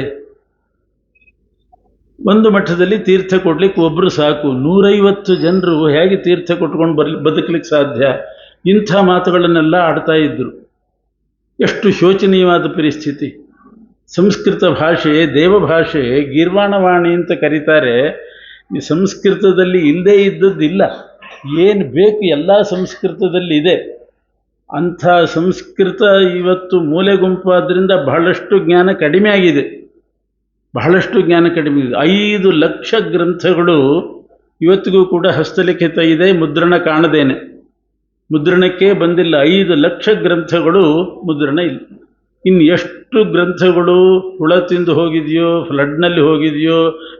ಒಂದು ಮಠದಲ್ಲಿ ತೀರ್ಥ ಕೊಡ್ಲಿಕ್ಕೆ ಒಬ್ಬರು ಸಾಕು. 150 ಜನರು ಹೇಗೆ ತೀರ್ಥ ಕೊಟ್ಕೊಂಡು ಬದುಕಲಿಕ್ಕೆ ಸಾಧ್ಯ? ಇಂಥ ಮಾತುಗಳನ್ನೆಲ್ಲ ಆಡ್ತಾ ಇದ್ದರು. ಎಷ್ಟು ಶೋಚನೀಯವಾದ ಪರಿಸ್ಥಿತಿ. ಸಂಸ್ಕೃತ ಭಾಷೆ ದೇವಭಾಷೆ, ಗೀರ್ವಾಣವಾಣಿ ಅಂತ ಕರೀತಾರೆ. ಈ ಸಂಸ್ಕೃತದಲ್ಲಿ ಇಲ್ಲದೇ ಇದ್ದದ್ದಿಲ್ಲ. ಏನು ಬೇಕು ಎಲ್ಲ ಸಂಸ್ಕೃತದಲ್ಲಿ ಇದೆ. ಅಂಥ ಸಂಸ್ಕೃತ ಇವತ್ತು ಮೂಲೆ ಗುಂಪಾದ್ದರಿಂದ ಬಹಳಷ್ಟು ಜ್ಞಾನ ಕಡಿಮೆ ಆಗಿದೆ. 5 ಲಕ್ಷ ಗ್ರಂಥಗಳು ಇವತ್ತಿಗೂ ಕೂಡ ಹಸ್ತಲಿಖಿತ ಇದೆ. ಮುದ್ರಣ ಕಾಣದೇನೆ, ಮುದ್ರಣಕ್ಕೆ ಬಂದಿಲ್ಲ. 5 ಲಕ್ಷ ಗ್ರಂಥಗಳು ಮುದ್ರಣ ಇಲ್ಲ. ಇನ್ನು ಎಷ್ಟು ಗ್ರಂಥಗಳು ಹುಳ ತಿಂದು ಹೋಗಿದೆಯೋ, ಫ್ಲಡ್ನಲ್ಲಿ ಹೋಗಿದೆಯೋ,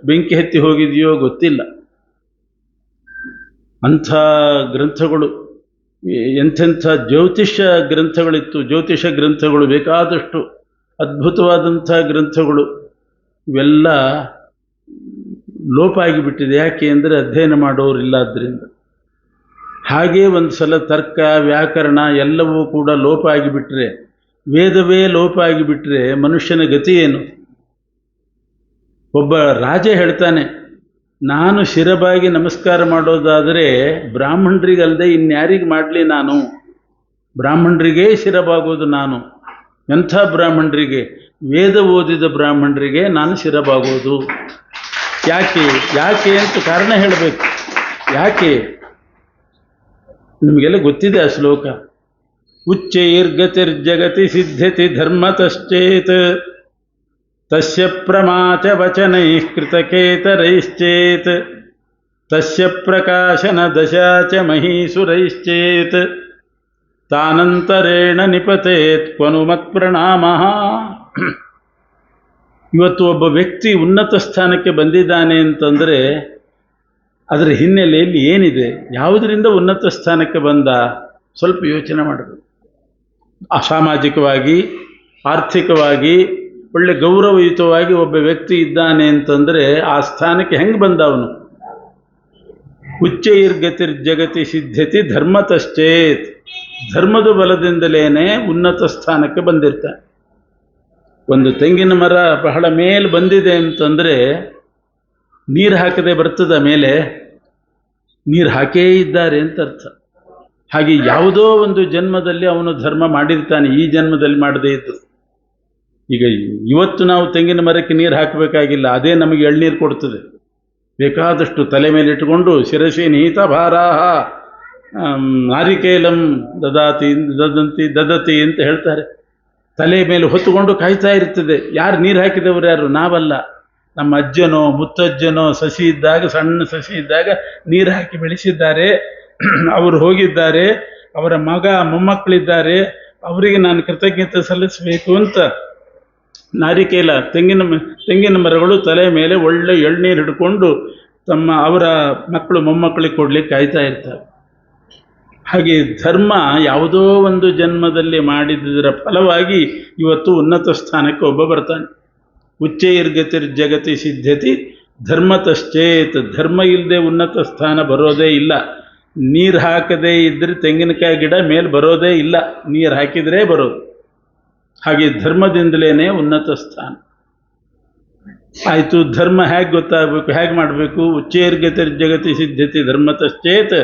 ಬೆಂಕಿ ಹತ್ತಿ ಹೋಗಿದೆಯೋ ಗೊತ್ತಿಲ್ಲ. ಅಂಥ ಗ್ರಂಥಗಳು ಎಂಥೆಂಥ ಜ್ಯೋತಿಷ್ಯ ಗ್ರಂಥಗಳಿತ್ತು, ಜ್ಯೋತಿಷ ಗ್ರಂಥಗಳು ಬೇಕಾದಷ್ಟು ಅದ್ಭುತವಾದಂಥ ಗ್ರಂಥಗಳು ಇವೆಲ್ಲ ಲೋಪ ಆಗಿಬಿಟ್ಟಿದೆ. ಯಾಕೆ ಅಂದರೆ ಅಧ್ಯಯನ ಮಾಡೋರಿಲ್ಲ. ಆದ್ದರಿಂದ ಹಾಗೇ ಒಂದು ಸಲ ತರ್ಕ ವ್ಯಾಕರಣ ಎಲ್ಲವೂ ಕೂಡ ಲೋಪ ಆಗಿಬಿಟ್ರೆ, ವೇದವೇ ಲೋಪ ಆಗಿಬಿಟ್ರೆ ಮನುಷ್ಯನ ಗತಿ ಏನು? ಒಬ್ಬ ರಾಜ ಹೇಳ್ತಾನೆ, ನಾನು ಶಿರಬಾಗಿ ನಮಸ್ಕಾರ ಮಾಡೋದಾದರೆ ಬ್ರಾಹ್ಮಣರಿಗಲ್ಲದೆ ಇನ್ಯಾರಿಗೆ ಮಾಡಲಿ, ನಾನು ಬ್ರಾಹ್ಮಣರಿಗೇ ಶಿರಬಾಗೋದು. ನಾನು ಎಂಥ ಬ್ರಾಹ್ಮಣರಿಗೆ? ವೇದ ಓದಿದ ಬ್ರಾಹ್ಮಣರಿಗೆ ನಾನು ಶಿರಬಾಗೋದು. ಯಾಕೆ ಯಾಕೆ ಅಂತ ಕಾರಣ ಹೇಳಬೇಕು. ಯಾಕೆ? ನಿಮಗೆಲ್ಲ ಗೊತ್ತಿದೆ ಆ ಶ್ಲೋಕ. ಉಚ್ಚೈರ್ಗತಿರ್ಜಗತಿ ಸಿದ್ಧತಿ ಧರ್ಮತಶ್ಚೇತ್ ತಸ್ಯ ಪ್ರಮಾಚ ವಚನೈಃ ಕೃತಕೇತರೈಶ್ಚೇತ್ ತಸ್ಯ ಪ್ರಕಾಶನ ದಶಾಚ ಮಹೀಸುರೈಶ್ಚೇತ್ ತಾನಂತರೇಣ ನಿಪತೇತ್ ಕ್ವನು ಮತ್ಪ್ರಣಾಮಃ. ಇವತ್ತು ಒಬ್ಬ ವ್ಯಕ್ತಿ ಉನ್ನತ ಸ್ಥಾನಕ್ಕೆ ಬಂದಿದ್ದಾನೆ ಅಂತಂದರೆ ಅದರ ಹಿನ್ನೆಲೆಯಲ್ಲಿ ಏನಿದೆ? ಯಾವುದರಿಂದ ಉನ್ನತ ಸ್ಥಾನಕ್ಕೆ ಬಂದ? ಸ್ವಲ್ಪ ಯೋಚನೆ ಮಾಡಬೇಕು. ಸಾಮಾಜಿಕವಾಗಿ, ಆರ್ಥಿಕವಾಗಿ ಒಳ್ಳೆ ಗೌರವಯುತವಾಗಿ ಒಬ್ಬ ವ್ಯಕ್ತಿ ಇದ್ದಾನೆ ಅಂತಂದರೆ ಆ ಸ್ಥಾನಕ್ಕೆ ಹೆಂಗೆ ಬಂದ ಅವನು? ಉಚ್ಚೈರ್ಗತಿರ್ಜಗತಿ ಸಿದ್ಧತಿ ಧರ್ಮತಶ್ಚೇತ್. ಧರ್ಮದ ಬಲದಿಂದಲೇ ಉನ್ನತ ಸ್ಥಾನಕ್ಕೆ ಬಂದಿರ್ತಾನೆ. ಒಂದು ತೆಂಗಿನ ಮರ ಬಹಳ ಮೇಲೆ ಬಂದಿದೆ ಅಂತಂದರೆ ನೀರು ಹಾಕದೆ ಬರ್ತದ ಮೇಲೆ? ನೀರು ಹಾಕೇ ಇದ್ದಾರೆ ಅಂತ ಅರ್ಥ. ಹಾಗೆ ಯಾವುದೋ ಒಂದು ಜನ್ಮದಲ್ಲಿ ಅವನು ಧರ್ಮ ಮಾಡಿರ್ತಾನೆ, ಈ ಜನ್ಮದಲ್ಲಿ ಮಾಡದೇ ಇದ್ದು. ಈಗ ಇವತ್ತು ನಾವು ತೆಂಗಿನ ಮರಕ್ಕೆ ನೀರು ಹಾಕಬೇಕಾಗಿಲ್ಲ, ಅದೇ ನಮಗೆ ಎಳ್ನೀರು ಕೊಡ್ತದೆ. ಬೇಕಾದಷ್ಟು ತಲೆ ಮೇಲೆ ಇಟ್ಟುಕೊಂಡು ಶಿರಸಿ ನಿಹಿತ ಭಾರಾಹ ನಾರಿಕೇಲಂ ದದತಿ ಅಂತ ಹೇಳ್ತಾರೆ. ತಲೆ ಮೇಲೆ ಹೊತ್ತುಕೊಂಡು ಕಾಯ್ತಾ ಇರ್ತದೆ. ಯಾರು ನೀರು ಹಾಕಿದವರು? ಯಾರು? ನಾವಲ್ಲ. ನಮ್ಮ ಅಜ್ಜನೋ ಮುತ್ತಜ್ಜನೋ ಸಸಿ ಇದ್ದಾಗ, ಸಣ್ಣ ಸಸಿ ಇದ್ದಾಗ ನೀರು ಹಾಕಿ ಬೆಳೆಸಿದ್ದಾರೆ. ಅವರು ಹೋಗಿದ್ದಾರೆ, ಅವರ ಮಗ ಮೊಮ್ಮಕ್ಕಳಿದ್ದಾರೆ, ಅವರಿಗೆ ನಾನು ಕೃತಜ್ಞತೆ ಸಲ್ಲಿಸಬೇಕು ಅಂತ ನಾರಿಕೇಲ ತೆಂಗಿನ ಮರಗಳು ತಲೆ ಮೇಲೆ ಒಳ್ಳೆ ಎಳ್ನೀರು ಹಿಡ್ಕೊಂಡು ಅವರ ಮಕ್ಕಳು ಮೊಮ್ಮಕ್ಕಳಿಗೆ ಕೊಡ್ಲಿಕ್ಕೆ ಕಾಯ್ತಾ ಇರ್ತಾರೆ. ಹಾಗೆ ಧರ್ಮ ಯಾವುದೋ ಒಂದು ಜನ್ಮದಲ್ಲಿ ಮಾಡಿದ್ದರ ಫಲವಾಗಿ ಇವತ್ತು ಉನ್ನತ ಸ್ಥಾನಕ್ಕೆ ಒಬ್ಬ ಬರ್ತಾನೆ. ಉಚ್ಚೈರ್ಗತಿರ್ಜಗತಿ ಸಿದ್ಧತಿ ಧರ್ಮತಶ್ಚೇತ್. ಧರ್ಮ ಇಲ್ಲದೆ ಉನ್ನತ ಸ್ಥಾನ ಬರೋದೇ ಇಲ್ಲ. ನೀರು ಹಾಕದೇ ಇದ್ದರೆ ತೆಂಗಿನಕಾಯಿ ಗಿಡ ಮೇಲೆ ಬರೋದೇ ಇಲ್ಲ, ನೀರು ಹಾಕಿದರೆ ಬರೋದು. ಹಾಗೆ ಧರ್ಮದಿಂದಲೇ ಉನ್ನತ ಸ್ಥಾನ ಆಯಿತು. ಧರ್ಮ ಹೇಗೆ ಗೊತ್ತಾಗಬೇಕು? ಹೇಗೆ ಮಾಡಬೇಕು? ಉಚ್ಚೈರ್ಗತಿರ್ಜಗತಿ ಸಿದ್ಧತಿ ಧರ್ಮತಶ್ಚೇತ್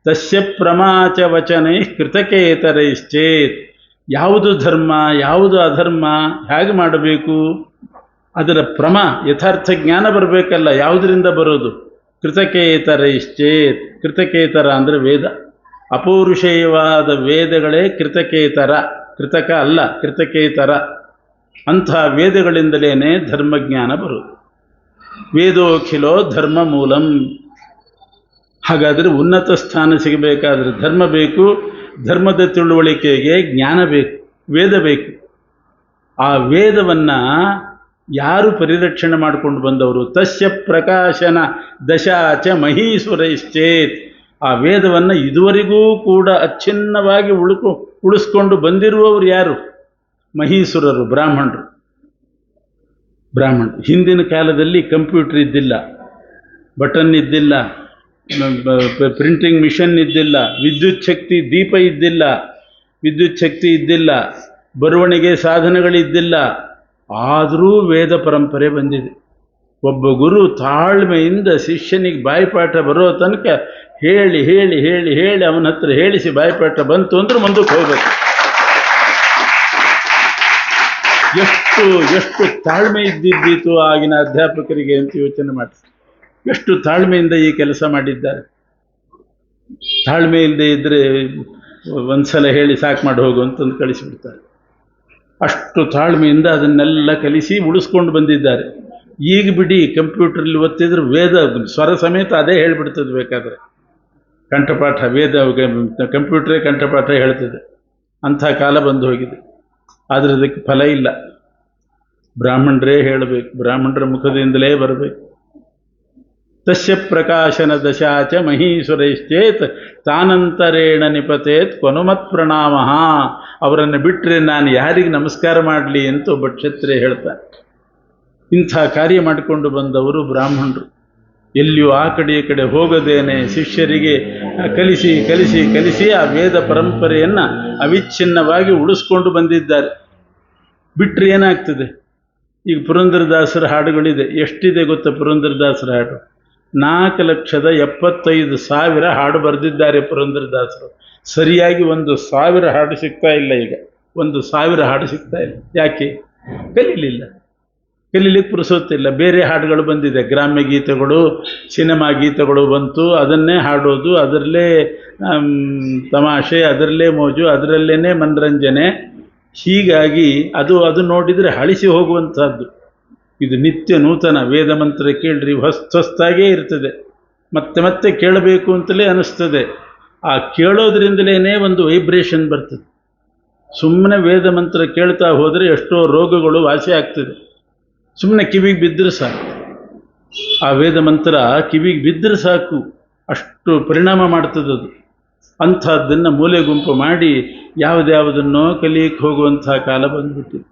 ತಸ್ಯ ಪ್ರಮಾಚ ವಚನೈ ಕೃತಕೇತರೈಶ್ಚೇತ್. ಯಾವುದು ಧರ್ಮ, ಯಾವುದು ಅಧರ್ಮ, ಹೇಗೆ ಮಾಡಬೇಕು? ಅದರ ಯಥಾರ್ಥ ಜ್ಞಾನ ಬರಬೇಕಲ್ಲ. ಯಾವುದರಿಂದ ಬರೋದು? ಕೃತಕೇತರೈಶ್ಚೇತ್. ಕೃತಕೇತರ ಅಂದರೆ ವೇದ. ಅಪೌರುಷೇಯವಾದ ವೇದಗಳೇ ಕೃತಕೇತರ. ಕೃತಕ ಅಲ್ಲ, ಕೃತಕೇತರ. ಅಂಥ ವೇದಗಳಿಂದಲೇ ಧರ್ಮಜ್ಞಾನ ಬರೋದು. ವೇದೋಖಿಲೋ ಧರ್ಮ ಮೂಲಂ. ಹಾಗಾದರೆ ಉನ್ನತ ಸ್ಥಾನ ಸಿಗಬೇಕಾದ್ರೆ ಧರ್ಮ ಬೇಕು. ಧರ್ಮದ ತಿಳುವಳಿಕೆಗೆ ಜ್ಞಾನ ಬೇಕು, ವೇದ ಬೇಕು. ಆ ವೇದವನ್ನು ಯಾರು ಪರಿರಕ್ಷಣೆ ಮಾಡಿಕೊಂಡು ಬಂದವರು? ತಸ್ಯ ಪ್ರಕಾಶನ ದಶಾಚ ಮಹೀಸುರೈಶ್ಚೇತ್. ಆ ವೇದವನ್ನು ಇದುವರೆಗೂ ಕೂಡ ಅಚ್ಛಿನ್ನವಾಗಿ ಉಳಿಸ್ಕೊಂಡು ಬಂದಿರುವವರು ಯಾರು? ಮಹೀಸುರರು, ಬ್ರಾಹ್ಮಣರು. ಹಿಂದಿನ ಕಾಲದಲ್ಲಿ ಕಂಪ್ಯೂಟರ್ ಇದ್ದಿಲ್ಲ, ಬಟನ್ ಇದ್ದಿಲ್ಲ, ಪ್ರಿಂಟಿಂಗ್ ಮಿಷನ್ ಇದ್ದಿಲ್ಲ, ವಿದ್ಯುತ್ ಶಕ್ತಿ ದೀಪ ಇದ್ದಿಲ್ಲ, ವಿದ್ಯುತ್ ಶಕ್ತಿ ಇದ್ದಿಲ್ಲ, ಬರವಣಿಗೆ ಸಾಧನಗಳಿದ್ದಿಲ್ಲ. ಆದರೂ ವೇದ ಪರಂಪರೆ ಬಂದಿದೆ. ಒಬ್ಬ ಗುರು ತಾಳ್ಮೆಯಿಂದ ಶಿಷ್ಯನಿಗೆ ಬಾಯಿಪಾಠ ಬರೋ ತನಕ ಹೇಳಿ ಹೇಳಿ ಹೇಳಿ ಹೇಳಿ ಅವನ ಹತ್ರ ಹೇಳಿಸಿ ಬಾಯಿಪಾಠ ಬಂತು ಅಂದ್ರೆ ಮುಂದಕ್ಕೆ ಹೋಗಬೇಕು. ಎಷ್ಟು ತಾಳ್ಮೆ ಇದ್ದಿದ್ದೀತು ಆಗಿನ ಅಧ್ಯಾಪಕರಿಗೆ ಅಂತ ಯೋಚನೆ ಮಾಡಿ. ಎಷ್ಟು ತಾಳ್ಮೆಯಿಂದ ಈ ಕೆಲಸ ಮಾಡಿದ್ದಾರೆ. ತಾಳ್ಮೆ ಇಲ್ಲದೆ ಇದ್ದರೆ ಒಂದ್ಸಲ ಹೇಳಿ ಸಾಕು ಮಾಡಿ ಹೋಗು ಅಂತಂದು ಕಳಿಸಿಬಿಡ್ತಾರೆ. ಅಷ್ಟು ತಾಳ್ಮೆಯಿಂದ ಅದನ್ನೆಲ್ಲ ಕಲಿಸಿ ಉಳಿಸ್ಕೊಂಡು ಬಂದಿದ್ದಾರೆ. ಈಗ ಬಿಡಿ, ಕಂಪ್ಯೂಟ್ರಲ್ಲಿ ಒತ್ತಿದ್ರೆ ವೇದ ಸ್ವರ ಸಮೇತ ಅದೇ ಹೇಳಿಬಿಡ್ತದೆ. ಬೇಕಾದರೆ ಕಂಠಪಾಠ, ವೇದ ಕಂಪ್ಯೂಟ್ರೇ ಕಂಠಪಾಠ ಹೇಳ್ತದೆ. ಅಂಥ ಕಾಲ ಬಂದು ಹೋಗಿದೆ. ಆದರೆ ಅದಕ್ಕೆ ಫಲ ಇಲ್ಲ. ಬ್ರಾಹ್ಮಣರೇ ಹೇಳಬೇಕು, ಬ್ರಾಹ್ಮಣರ ಮುಖದಿಂದಲೇ ಬರಬೇಕು. ತಸ್ಯ ಪ್ರಕಾಶನ ದಶಾಚ ಮಹೀಸುರೈಶ್ಚೇತ್ ತಾನಂತರೇಣ ನಿಪತೇತ್ ಕೊನುಮತ್ ಪ್ರಣಾಮ. ಅವರನ್ನು ಬಿಟ್ಟರೆ ನಾನು ಯಾರಿಗೆ ನಮಸ್ಕಾರ ಮಾಡಲಿ ಅಂತ ಒಬ್ಬ ಕ್ಷತ್ರಿಯ ಹೇಳ್ತಾನೆ. ಇಂಥ ಕಾರ್ಯ ಮಾಡಿಕೊಂಡು ಬಂದವರು ಬ್ರಾಹ್ಮಣರು. ಎಲ್ಲಿಯೂ ಆ ಕಡೆ ಈ ಕಡೆ ಹೋಗದೇನೆ ಶಿಷ್ಯರಿಗೆ ಕಲಿಸಿ ಕಲಿಸಿ ಕಲಿಸಿ ಆ ವೇದ ಪರಂಪರೆಯನ್ನು ಅವಿಚ್ಛಿನ್ನವಾಗಿ ಉಳಿಸ್ಕೊಂಡು ಬಂದಿದ್ದಾರೆ. ಬಿಟ್ಟರೆ ಏನಾಗ್ತದೆ? ಈಗ ಪುರಂದರದಾಸರ ಹಾಡುಗಳಿದೆ. ಎಷ್ಟಿದೆ ಗೊತ್ತಾ ಪುರಂದರದಾಸರ ಹಾಡು? 4,75,000 ಹಾಡು ಬರೆದಿದ್ದಾರೆ ಪುರಂದರದಾಸರು. ಸರಿಯಾಗಿ 1,000 ಹಾಡು ಸಿಗ್ತಾ ಇಲ್ಲ. ಈಗ 1,000 ಹಾಡು ಸಿಗ್ತಾ ಇಲ್ಲ. ಯಾಕೆ? ಕಲೀಲಿಕ್ಕೆ ಪುರುಸೊತ್ತಿಲ್ಲ. ಬೇರೆ ಹಾಡುಗಳು ಬಂದಿದೆ, ಗ್ರಾಮ್ಯ ಗೀತೆಗಳು, ಸಿನಿಮಾ ಗೀತೆಗಳು ಬಂತು. ಅದನ್ನೇ ಹಾಡೋದು, ಅದರಲ್ಲೇ ತಮಾಷೆ, ಅದರಲ್ಲೇ ಮೋಜು, ಅದರಲ್ಲೇ ಮನರಂಜನೆ. ಹೀಗಾಗಿ ಅದು ನೋಡಿದರೆ ಹಳಿಸಿ ಹೋಗುವಂಥದ್ದು. ಇದು ನಿತ್ಯ ನೂತನ ವೇದ ಮಂತ್ರ ಕೇಳ್ರಿ, ಹೊಸ್ತಾಗೇ ಇರ್ತದೆ. ಮತ್ತೆ ಮತ್ತೆ ಕೇಳಬೇಕು ಅಂತಲೇ ಅನಿಸ್ತದೆ. ಆ ಕೇಳೋದ್ರಿಂದಲೇ ಒಂದು ವೈಬ್ರೇಷನ್ ಬರ್ತದೆ. ಸುಮ್ಮನೆ ವೇದ ಮಂತ್ರ ಕೇಳ್ತಾ ಹೋದರೆ ಎಷ್ಟೋ ರೋಗಗಳು ವಾಸಿ ಆಗ್ತದೆ. ಸುಮ್ಮನೆ ಕಿವಿಗೆ ಬಿದ್ದರೆ ಸಾಕು. ಆ ವೇದ ಮಂತ್ರ ಕಿವಿಗೆ ಬಿದ್ದರೆ ಸಾಕು, ಅಷ್ಟು ಪರಿಣಾಮ ಮಾಡ್ತದದು. ಅಂಥದ್ದನ್ನು ಮೂಲೆ ಗುಂಪು ಮಾಡಿ ಯಾವುದ್ಯಾವುದನ್ನೋ ಕಲಿಯಕ್ಕೆ ಹೋಗುವಂಥ ಕಾಲ ಬಂದ್ಬಿಟ್ಟಿದೆ.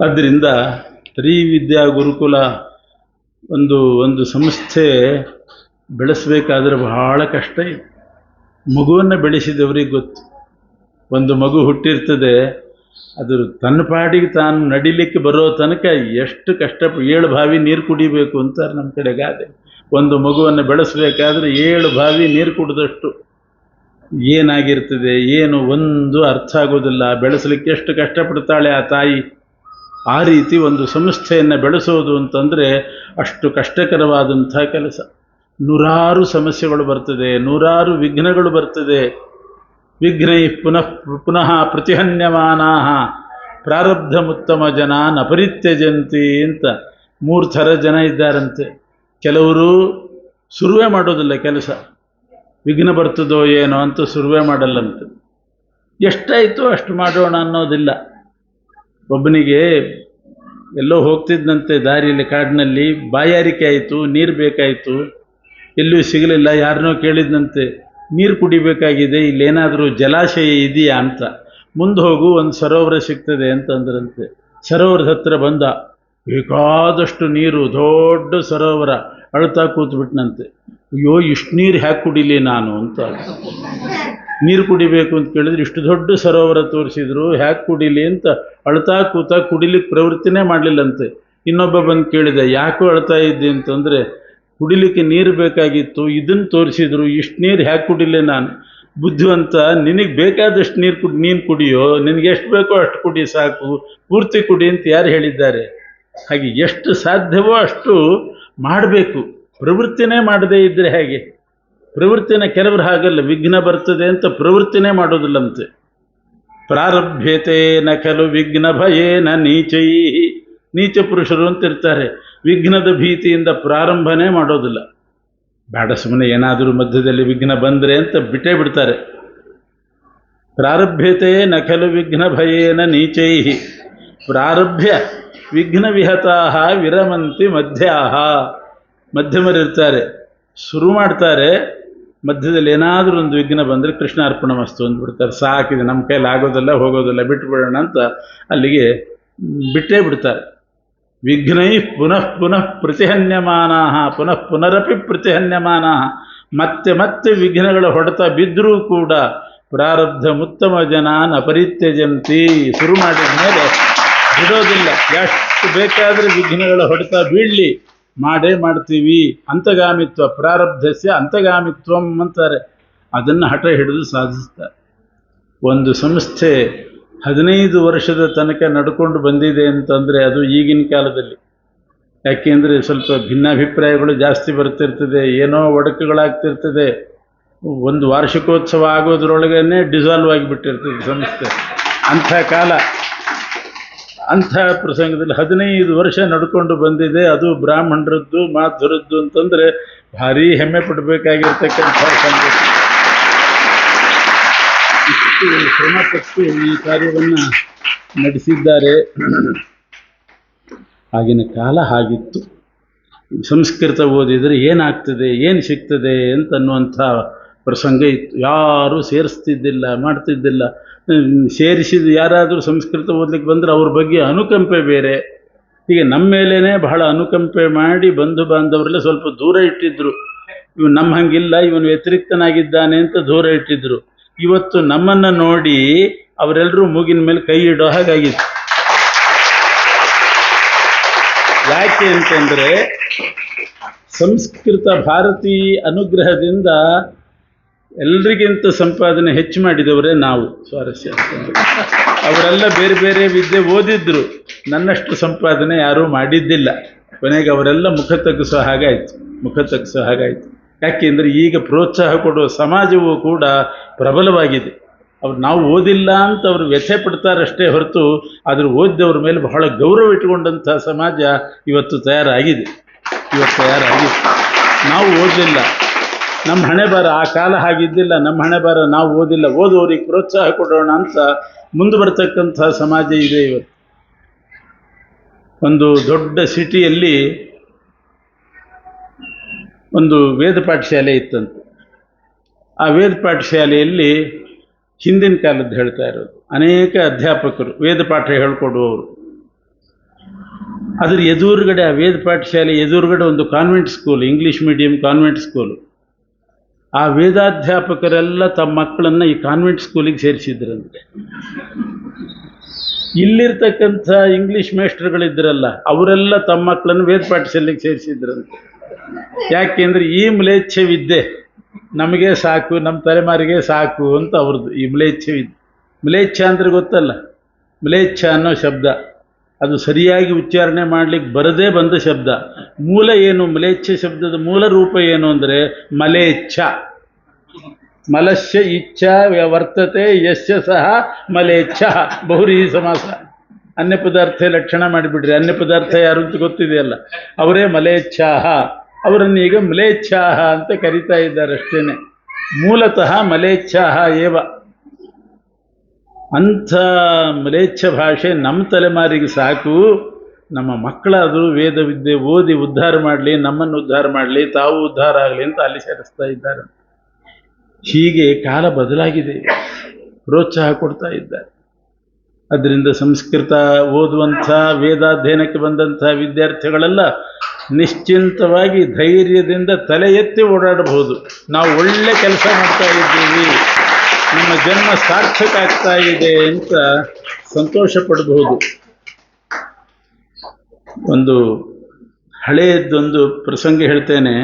ಆದ್ದರಿಂದ ತ್ರಿವಿದ್ಯಾ ಗುರುಕುಲ ಒಂದು ಸಂಸ್ಥೆ ಬೆಳೆಸಬೇಕಾದ್ರೆ ಬಹಳ ಕಷ್ಟ ಇದೆ. ಮಗುವನ್ನು ಬೆಳೆಸಿದವರಿಗೆ ಗೊತ್ತು. ಒಂದು ಮಗು ಹುಟ್ಟಿರ್ತದೆ, ಅದು ತನ್ನ ಪಾಡಿಗೆ ತಾನು ನಡಿಲಿಕ್ಕೆ ಬರೋ ತನಕ ಎಷ್ಟು ಕಷ್ಟ. 7 ಬಾವಿ ನೀರು ಕುಡಿಬೇಕು ಅಂತಾರೆ ನಮ್ಮ ಕಡೆ ಗಾದೆ. ಒಂದು ಮಗುವನ್ನು ಬೆಳೆಸಬೇಕಾದ್ರೆ 7 ಬಾವಿ ನೀರು ಕುಡಿದಷ್ಟು ಏನಾಗಿರ್ತದೆ, ಏನು ಒಂದು ಅರ್ಥ ಆಗೋದಿಲ್ಲ. ಬೆಳೆಸಲಿಕ್ಕೆ ಎಷ್ಟು ಕಷ್ಟಪಡ್ತಾಳೆ ಆ ತಾಯಿ. ಆ ರೀತಿ ಒಂದು ಸಂಸ್ಥೆಯನ್ನು ಬೆಳೆಸೋದು ಅಂತಂದರೆ ಅಷ್ಟು ಕಷ್ಟಕರವಾದಂಥ ಕೆಲಸ. ನೂರಾರು ಸಮಸ್ಯೆಗಳು ಬರ್ತದೆ, ನೂರಾರು ವಿಘ್ನಗಳು ಬರ್ತದೆ. ವಿಘ್ನೈ ಪುನಃ ಪುನಃ ಪ್ರತಿಹನ್ಯಮಾನಾ ಪ್ರಾರಬ್ಧಮುತ್ತಮ ಜನ ನಪರಿತ್ಯಜಂತಿ ಅಂತ 3 ಥರ ಜನ ಇದ್ದಾರಂತೆ. ಕೆಲವರು ಸುರುವೆ ಮಾಡೋದಿಲ್ಲ ಕೆಲಸ, ವಿಘ್ನ ಬರ್ತದೋ ಏನೋ ಅಂತ ಸುರುವೆ ಮಾಡಲ್ಲಂತೆ. ಎಷ್ಟಾಯಿತು ಅಷ್ಟು ಮಾಡೋಣ ಅನ್ನೋದಿಲ್ಲ. ಒಬ್ಬನಿಗೆ ಎಲ್ಲೋ ಹೋಗ್ತಿದ್ದಂತೆ ದಾರಿಯಲ್ಲಿ ಕಾಡಿನಲ್ಲಿ ಬಾಯಾರಿಕೆ ಆಯಿತು, ನೀರು ಬೇಕಾಯಿತು, ಎಲ್ಲೂ ಸಿಗಲಿಲ್ಲ. ಯಾರನ್ನೋ ಕೇಳಿದಂತೆ, ನೀರು ಕುಡಿಬೇಕಾಗಿದೆ, ಇಲ್ಲೇನಾದರೂ ಜಲಾಶಯ ಇದೆಯಾ ಅಂತ. ಮುಂದೆ ಹೋಗು, ಒಂದು ಸರೋವರ ಸಿಗ್ತದೆ ಅಂತಂದ್ರಂತೆ. ಸರೋವರದ ಹತ್ರ ಬಂದ, ಬೇಕಾದಷ್ಟು ನೀರು, ದೊಡ್ಡ ಸರೋವರ. ಅಳ್ತಾ ಕೂತ್ಬಿಟ್ನಂತೆ. ಅಯ್ಯೋ, ಇಷ್ಟು ನೀರು ಹ್ಯಾಕೆ ಕುಡಿಲಿ ನಾನು ಅಂತ. ನೀರು ಕುಡಿಬೇಕು ಅಂತ ಕೇಳಿದ್ರೆ ಇಷ್ಟು ದೊಡ್ಡ ಸರೋವರ ತೋರಿಸಿದ್ರು, ಹ್ಯಾಕೆ ಕುಡಿಲಿ ಅಂತ ಅಳ್ತಾ ಕೂತ. ಕುಡಿಲಿಕ್ಕೆ ಪ್ರವೃತ್ತಿನೇ ಮಾಡಲಿಲ್ಲಂತೆ. ಇನ್ನೊಬ್ಬ ಬಂದು ಕೇಳಿದೆ, ಯಾಕೋ ಅಳ್ತಾ ಇದ್ದೆ ಅಂತಂದರೆ, ಕುಡಿಲಿಕ್ಕೆ ನೀರು ಬೇಕಾಗಿತ್ತು, ಇದನ್ನು ತೋರಿಸಿದ್ರು, ಇಷ್ಟು ನೀರು ಹ್ಯಾಕೆ ಕುಡಿಲಿ ನಾನು. ಬುದ್ಧಿವಂತ, ನಿನಗೆ ಬೇಕಾದಷ್ಟು ನೀನು ಕುಡಿಯೋ, ನಿನಗೆ ಎಷ್ಟು ಬೇಕೋ ಅಷ್ಟು ಕುಡಿ ಸಾಕು, ಪೂರ್ತಿ ಕುಡಿ ಅಂತ ಯಾರು ಹೇಳಿದ್ದಾರೆ? ಹಾಗೆ ಎಷ್ಟು ಸಾಧ್ಯವೋ ಅಷ್ಟು ಮಾಡಬೇಕು. ಪ್ರವೃತ್ತಿನೇ ಮಾಡದೇ ಇದ್ದರೆ ಹೇಗೆ? ಪ್ರವೃತ್ತಿನ ಕೆಲವರು ಹಾಗಲ್ಲ, ವಿಘ್ನ ಬರ್ತದೆ ಅಂತ ಪ್ರವೃತ್ತಿನೇ ಮಾಡೋದಿಲ್ಲಂತೆ. ಪ್ರಾರಭ್ಯತೆ ನ ಖಲು ವಿಘ್ನ ಭಯೇನ ನೀಚೈ. ನೀಚ ಪುರುಷರು ಅಂತಿರ್ತಾರೆ, ವಿಘ್ನದ ಭೀತಿಯಿಂದ ಪ್ರಾರಂಭನೇ ಮಾಡೋದಿಲ್ಲ. ಬೇಡ, ಸುಮ್ಮನೆ ಏನಾದರೂ ಮಧ್ಯದಲ್ಲಿ ವಿಘ್ನ ಬಂದರೆ ಅಂತ ಬಿಟ್ಟೇ ಬಿಡ್ತಾರೆ. ಪ್ರಾರಭ್ಯತೆ ನ ಖಲು ವಿಘ್ನ ಭಯೇನ ನೀಚೈ ಪ್ರಾರಭ್ಯ ವಿಘ್ನ ವಿಹತಾಹ ವಿರಮಂತಿ ಮಧ್ಯಾಹ. ಮಧ್ಯಮರಿರ್ತಾರೆ, ಶುರು ಮಾಡ್ತಾರೆ, ಮಧ್ಯದಲ್ಲಿ ಏನಾದರೂ ಒಂದು ವಿಘ್ನ ಬಂದರೆ ಕೃಷ್ಣಾರ್ಪಣ ಮಸ್ತು ಅಂದ್ಬಿಡ್ತಾರೆ. ಸಾಕಿದೆ, ನಮ್ಮ ಕೈಲಿ ಆಗೋದಿಲ್ಲ, ಹೋಗೋದಿಲ್ಲ, ಬಿಟ್ಟುಬಿಡೋಣ ಅಂತ ಅಲ್ಲಿಗೆ ಬಿಟ್ಟೇ ಬಿಡ್ತಾರೆ. ವಿಘ್ನೈ ಪುನಃ ಪುನಃ ಪ್ರತಿಹನ್ಯಮಾನಾ ಪುನಃ ಪುನರಪಿ ಪ್ರತಿಹನ್ಯಮಾನಾ. ಮತ್ತೆ ಮತ್ತೆ ವಿಘ್ನಗಳ ಹೊಡೆತ ಬಿದ್ದರೂ ಕೂಡ ಪ್ರಾರಬ್ಧ ಮುತ್ತಮ ಜನ ಅಪರಿತ್ಯಜಂತಿ. ಶುರು ಮಾಡಿದ ಮೇಲೆ ಬಿಡೋದಿಲ್ಲ. ಎಷ್ಟು ಬೇಕಾದರೆ ವಿಘ್ನಗಳ ಹೊಡೆತ ಬೀಳಲಿ, ಮಾಡೇ ಮಾಡ್ತೀವಿ. ಅಂತಗಾಮಿತ್ವ, ಪ್ರಾರಬ್ಧಸ್ಯ ಅಂತಗಾಮಿತ್ವಂ ಅಂತಾರೆ. ಅದನ್ನು ಹಠ ಹಿಡಿದು ಸಾಧಿಸ್ತಾರೆ. ಒಂದು ಸಂಸ್ಥೆ 15 ವರ್ಷದ ತನಕ ನಡ್ಕೊಂಡು ಬಂದಿದೆ ಅಂತಂದರೆ ಅದು ಈಗಿನ ಕಾಲದಲ್ಲಿ. ಯಾಕೆಂದರೆ ಸ್ವಲ್ಪ ಭಿನ್ನಾಭಿಪ್ರಾಯಗಳು ಜಾಸ್ತಿ ಬರ್ತಿರ್ತದೆ, ಏನೋ ಒಡಕುಗಳಾಗ್ತಿರ್ತದೆ. ಒಂದು ವಾರ್ಷಿಕೋತ್ಸವ ಆಗೋದ್ರೊಳಗೇ ಡಿಸಾಲ್ವ್ ಆಗಿಬಿಟ್ಟಿರ್ತದೆ ಸಂಸ್ಥೆ. ಅಂಥ ಕಾಲ, ಅಂಥ ಪ್ರಸಂಗದಲ್ಲಿ 15 ವರ್ಷ ನಡ್ಕೊಂಡು ಬಂದಿದೆ. ಅದು ಬ್ರಾಹ್ಮಣರದ್ದು, ಮಾಧ್ವರದ್ದು ಅಂತಂದರೆ ಭಾರೀ ಹೆಮ್ಮೆ ಪಡಬೇಕಾಗಿರ್ತಕ್ಕಂಥ ಸಂಗತಿ. ಇಷ್ಟು ಶ್ರಮಪಟ್ಟು ಈ ಕಾರ್ಯವನ್ನು ನಡೆಸಿದ್ದಾರೆ. ಆಗಿನ ಕಾಲ ಹಾಗಿತ್ತು. ಸಂಸ್ಕೃತ ಓದಿದರೆ ಏನಾಗ್ತದೆ, ಏನು ಸಿಗ್ತದೆ ಅಂತನ್ನುವಂಥ ಪ್ರಸಂಗ ಇತ್ತು. ಯಾರೂ ಸೇರಿಸ್ತಿದ್ದಿಲ್ಲ, ಮಾಡ್ತಿದ್ದಿಲ್ಲ. ಸೇರಿಸಿದ ಯಾರಾದರೂ ಸಂಸ್ಕೃತ ಓದಲಿಕ್ಕೆ ಬಂದರೆ ಅವ್ರ ಬಗ್ಗೆ ಅನುಕಂಪೆ ಬೇರೆ. ಹೀಗೆ ನಮ್ಮ ಮೇಲೇ ಬಹಳ ಅನುಕಂಪೆ ಮಾಡಿ ಬಂಧು ಬಾಂಧವರೆಲ್ಲ ಸ್ವಲ್ಪ ದೂರ ಇಟ್ಟಿದ್ರು. ಇವನು ನಮ್ಮ ಹಂಗಿಲ್ಲ, ಇವನು ವ್ಯತಿರಿಕ್ತನಾಗಿದ್ದಾನೆ ಅಂತ ದೂರ ಇಟ್ಟಿದ್ರು. ಇವತ್ತು ನಮ್ಮನ್ನು ನೋಡಿ ಅವರೆಲ್ಲರೂ ಮೂಗಿನ ಮೇಲೆ ಕೈ ಇಡೋ ಹಾಗಾಗಿತ್ತು. ಯಾಕೆ ಅಂತಂದರೆ ಸಂಸ್ಕೃತ ಭಾರತೀ ಅನುಗ್ರಹದಿಂದ ಎಲ್ರಿಗಿಂತ ಸಂಪಾದನೆ ಹೆಚ್ಚು ಮಾಡಿದವರೇ ನಾವು. ಸ್ವಾರಸ್ಯ ಅವರೆಲ್ಲ ಬೇರೆ ಬೇರೆ ವಿದ್ಯೆ ಓದಿದ್ರು, ನನ್ನಷ್ಟು ಸಂಪಾದನೆ ಯಾರೂ ಮಾಡಿದ್ದಿಲ್ಲ. ಕೊನೆಗೆ ಅವರೆಲ್ಲ ಮುಖ ತಗ್ಗಿಸೋ ಹಾಗಾಯಿತು. ಯಾಕೆಂದರೆ ಈಗ ಪ್ರೋತ್ಸಾಹ ಕೊಡುವ ಸಮಾಜವೂ ಕೂಡ ಪ್ರಬಲವಾಗಿದೆ. ನಾವು ಓದಿಲ್ಲ ಅಂತ ಅವರು ವ್ಯಥೆ ಪಡ್ತಾರಷ್ಟೇ ಹೊರತು ಆದರೂ ಓದಿದವ್ರ ಮೇಲೆ ಬಹಳ ಗೌರವ ಇಟ್ಟುಕೊಂಡಂಥ ಸಮಾಜ ಇವತ್ತು ತಯಾರಾಗಿದೆ. ನಾವು ಓದಲಿಲ್ಲ, ನಮ್ಮ ಹಣೆ ಬಾರ ಆ ಕಾಲ ಹಾಗಿದ್ದಿಲ್ಲ. ನಮ್ಮ ಹಣೆ ಬಾರ ನಾವು ಓದಿಲ್ಲ, ಓದುವವರಿಗೆ ಪ್ರೋತ್ಸಾಹ ಕೊಡೋಣ ಅಂತ ಮುಂದೆ ಬರ್ತಕ್ಕಂಥ ಸಮಾಜ ಇದೆ ಇವತ್ತು. ಒಂದು ದೊಡ್ಡ ಸಿಟಿಯಲ್ಲಿ ಒಂದು ವೇದ ಪಾಠಶಾಲೆ ಇತ್ತಂತೆ. ಆ ವೇದ ಪಾಠಶಾಲೆಯಲ್ಲಿ ಹಿಂದಿನ ಕಾಲದ್ದು ಹೇಳ್ತಾ ಇರೋದು, ಅನೇಕ ಅಧ್ಯಾಪಕರು ವೇದ ಪಾಠ ಹೇಳ್ಕೊಡುವವರು. ಅದರ ಎದುರುಗಡೆ, ಆ ವೇದ ಪಾಠಶಾಲೆ ಎದುರುಗಡೆ ಒಂದು convent school, English medium convent school. ಆ ವೇದಾಧ್ಯಾಪಕರೆಲ್ಲ ತಮ್ಮ ಮಕ್ಕಳನ್ನು ಈ ಕಾನ್ವೆಂಟ್ ಸ್ಕೂಲಿಗೆ ಸೇರಿಸಿದ್ರಂತೆ. ಇಲ್ಲಿರ್ತಕ್ಕಂಥ ಇಂಗ್ಲೀಷ್ ಮೇಸ್ಟ್ರುಗಳಿದ್ರಲ್ಲ, ಅವರೆಲ್ಲ ತಮ್ಮ ಮಕ್ಕಳನ್ನು ವೇದ ಪಾಠಶಾಲೆಗೆ ಸೇರಿಸಿದ್ರಂತೆ. ಯಾಕೆಂದರೆ ಈ ಮ್ಲೇಚ್ಛ ವಿದ್ಯೆ ನಮಗೆ ಸಾಕು, ನಮ್ಮ ತಲೆಮಾರಿಗೆ ಸಾಕು ಅಂತ ಅವ್ರದ್ದು ಈ ಮ್ಲೇಚ್ಛ ವಿದ್ಯೆ. ಮ್ಲೇಚ್ಛ ಅಂದರೆ ಗೊತ್ತಲ್ಲ, ಮ್ಲೇಚ್ಛ ಅನ್ನೋ ಶಬ್ದ ಅದು ಸರಿಯಾಗಿ ಉಚ್ಚಾರಣೆ ಮಾಡಲಿಕ್ಕೆ ಬರದೇ ಬಂದ ಶಬ್ದ. ಮೂಲ ಏನು? ಮ್ಲೇಚ್ಛ ಶಬ್ದದ ಮೂಲ ರೂಪ ಏನು ಅಂದರೆ ಮಲೇಚ್ಛ. ಮಲಸ್ಯ ಇಚ್ಛಾ ವರ್ತತೆ ಯಸ್ಯ ಸಹ ಮಲೇಚ್ಛ. ಬಹುರೀ ಸಮಾಸ. ಅನ್ಯ ಪದಾರ್ಥ ಲಕ್ಷಣ ಮಾಡಿಬಿಡ್ರಿ. ಅನ್ಯ ಪದಾರ್ಥ ಯಾರು ಅಂತ ಗೊತ್ತಿದೆಯಲ್ಲ, ಅವರೇ ಮಲೇಚ್ಛಾಹ. ಅವರನ್ನು ಈಗ ಮ್ಲೇಚ್ಛಾಹ ಅಂತ ಕರೀತಾ ಇದ್ದಾರೆ ಅಷ್ಟೇ. ಮೂಲತಃ ಮಲೇಚ್ಛಾಹ ಏವ. ಅಂಥ ಮ್ಲೇಚ್ಛ ಭಾಷೆ ನಮ್ಮ ತಲೆಮಾರಿಗೆ ಸಾಕು. ನಮ್ಮ ಮಕ್ಕಳಾದರೂ ವೇದ ವಿದ್ಯೆ ಓದಿ ಉದ್ಧಾರ ಮಾಡಲಿ, ನಮ್ಮನ್ನು ಉದ್ಧಾರ ಮಾಡಲಿ, ತಾವು ಉದ್ಧಾರ ಆಗಲಿ ಅಂತ ಅಲ್ಲಿ ಸೇರಿಸ್ತಾ ಇದ್ದಾರೆ. ಹೀಗೆ ಕಾಲ ಬದಲಾಗಿದೆ, ಪ್ರೋತ್ಸಾಹ ಕೊಡ್ತಾ ಇದ್ದಾರೆ. ಅದರಿಂದ ಸಂಸ್ಕೃತ ಓದುವಂಥ, ವೇದಾಧ್ಯಯನಕ್ಕೆ ಬಂದಂಥ ವಿದ್ಯಾರ್ಥಿಗಳೆಲ್ಲ ನಿಶ್ಚಿಂತವಾಗಿ ಧೈರ್ಯದಿಂದ ತಲೆ ಎತ್ತಿ ಓಡಾಡಬಹುದು. ನಾವು ಒಳ್ಳೆ ಕೆಲಸ ಮಾಡ್ತಾ ಇದ್ದೀವಿ, ನಮ್ಮ ಜನ್ಮ ಸಾರ್ಥಕ ಆಗ್ತಾ ಇದೆ ಅಂತ ಸಂತೋಷ ಪಡಬಹುದು. ಒಂದು ಹಳೆಯದೊಂದು ಪ್ರಸಂಗ ಹೇಳ್ತೇನೆ.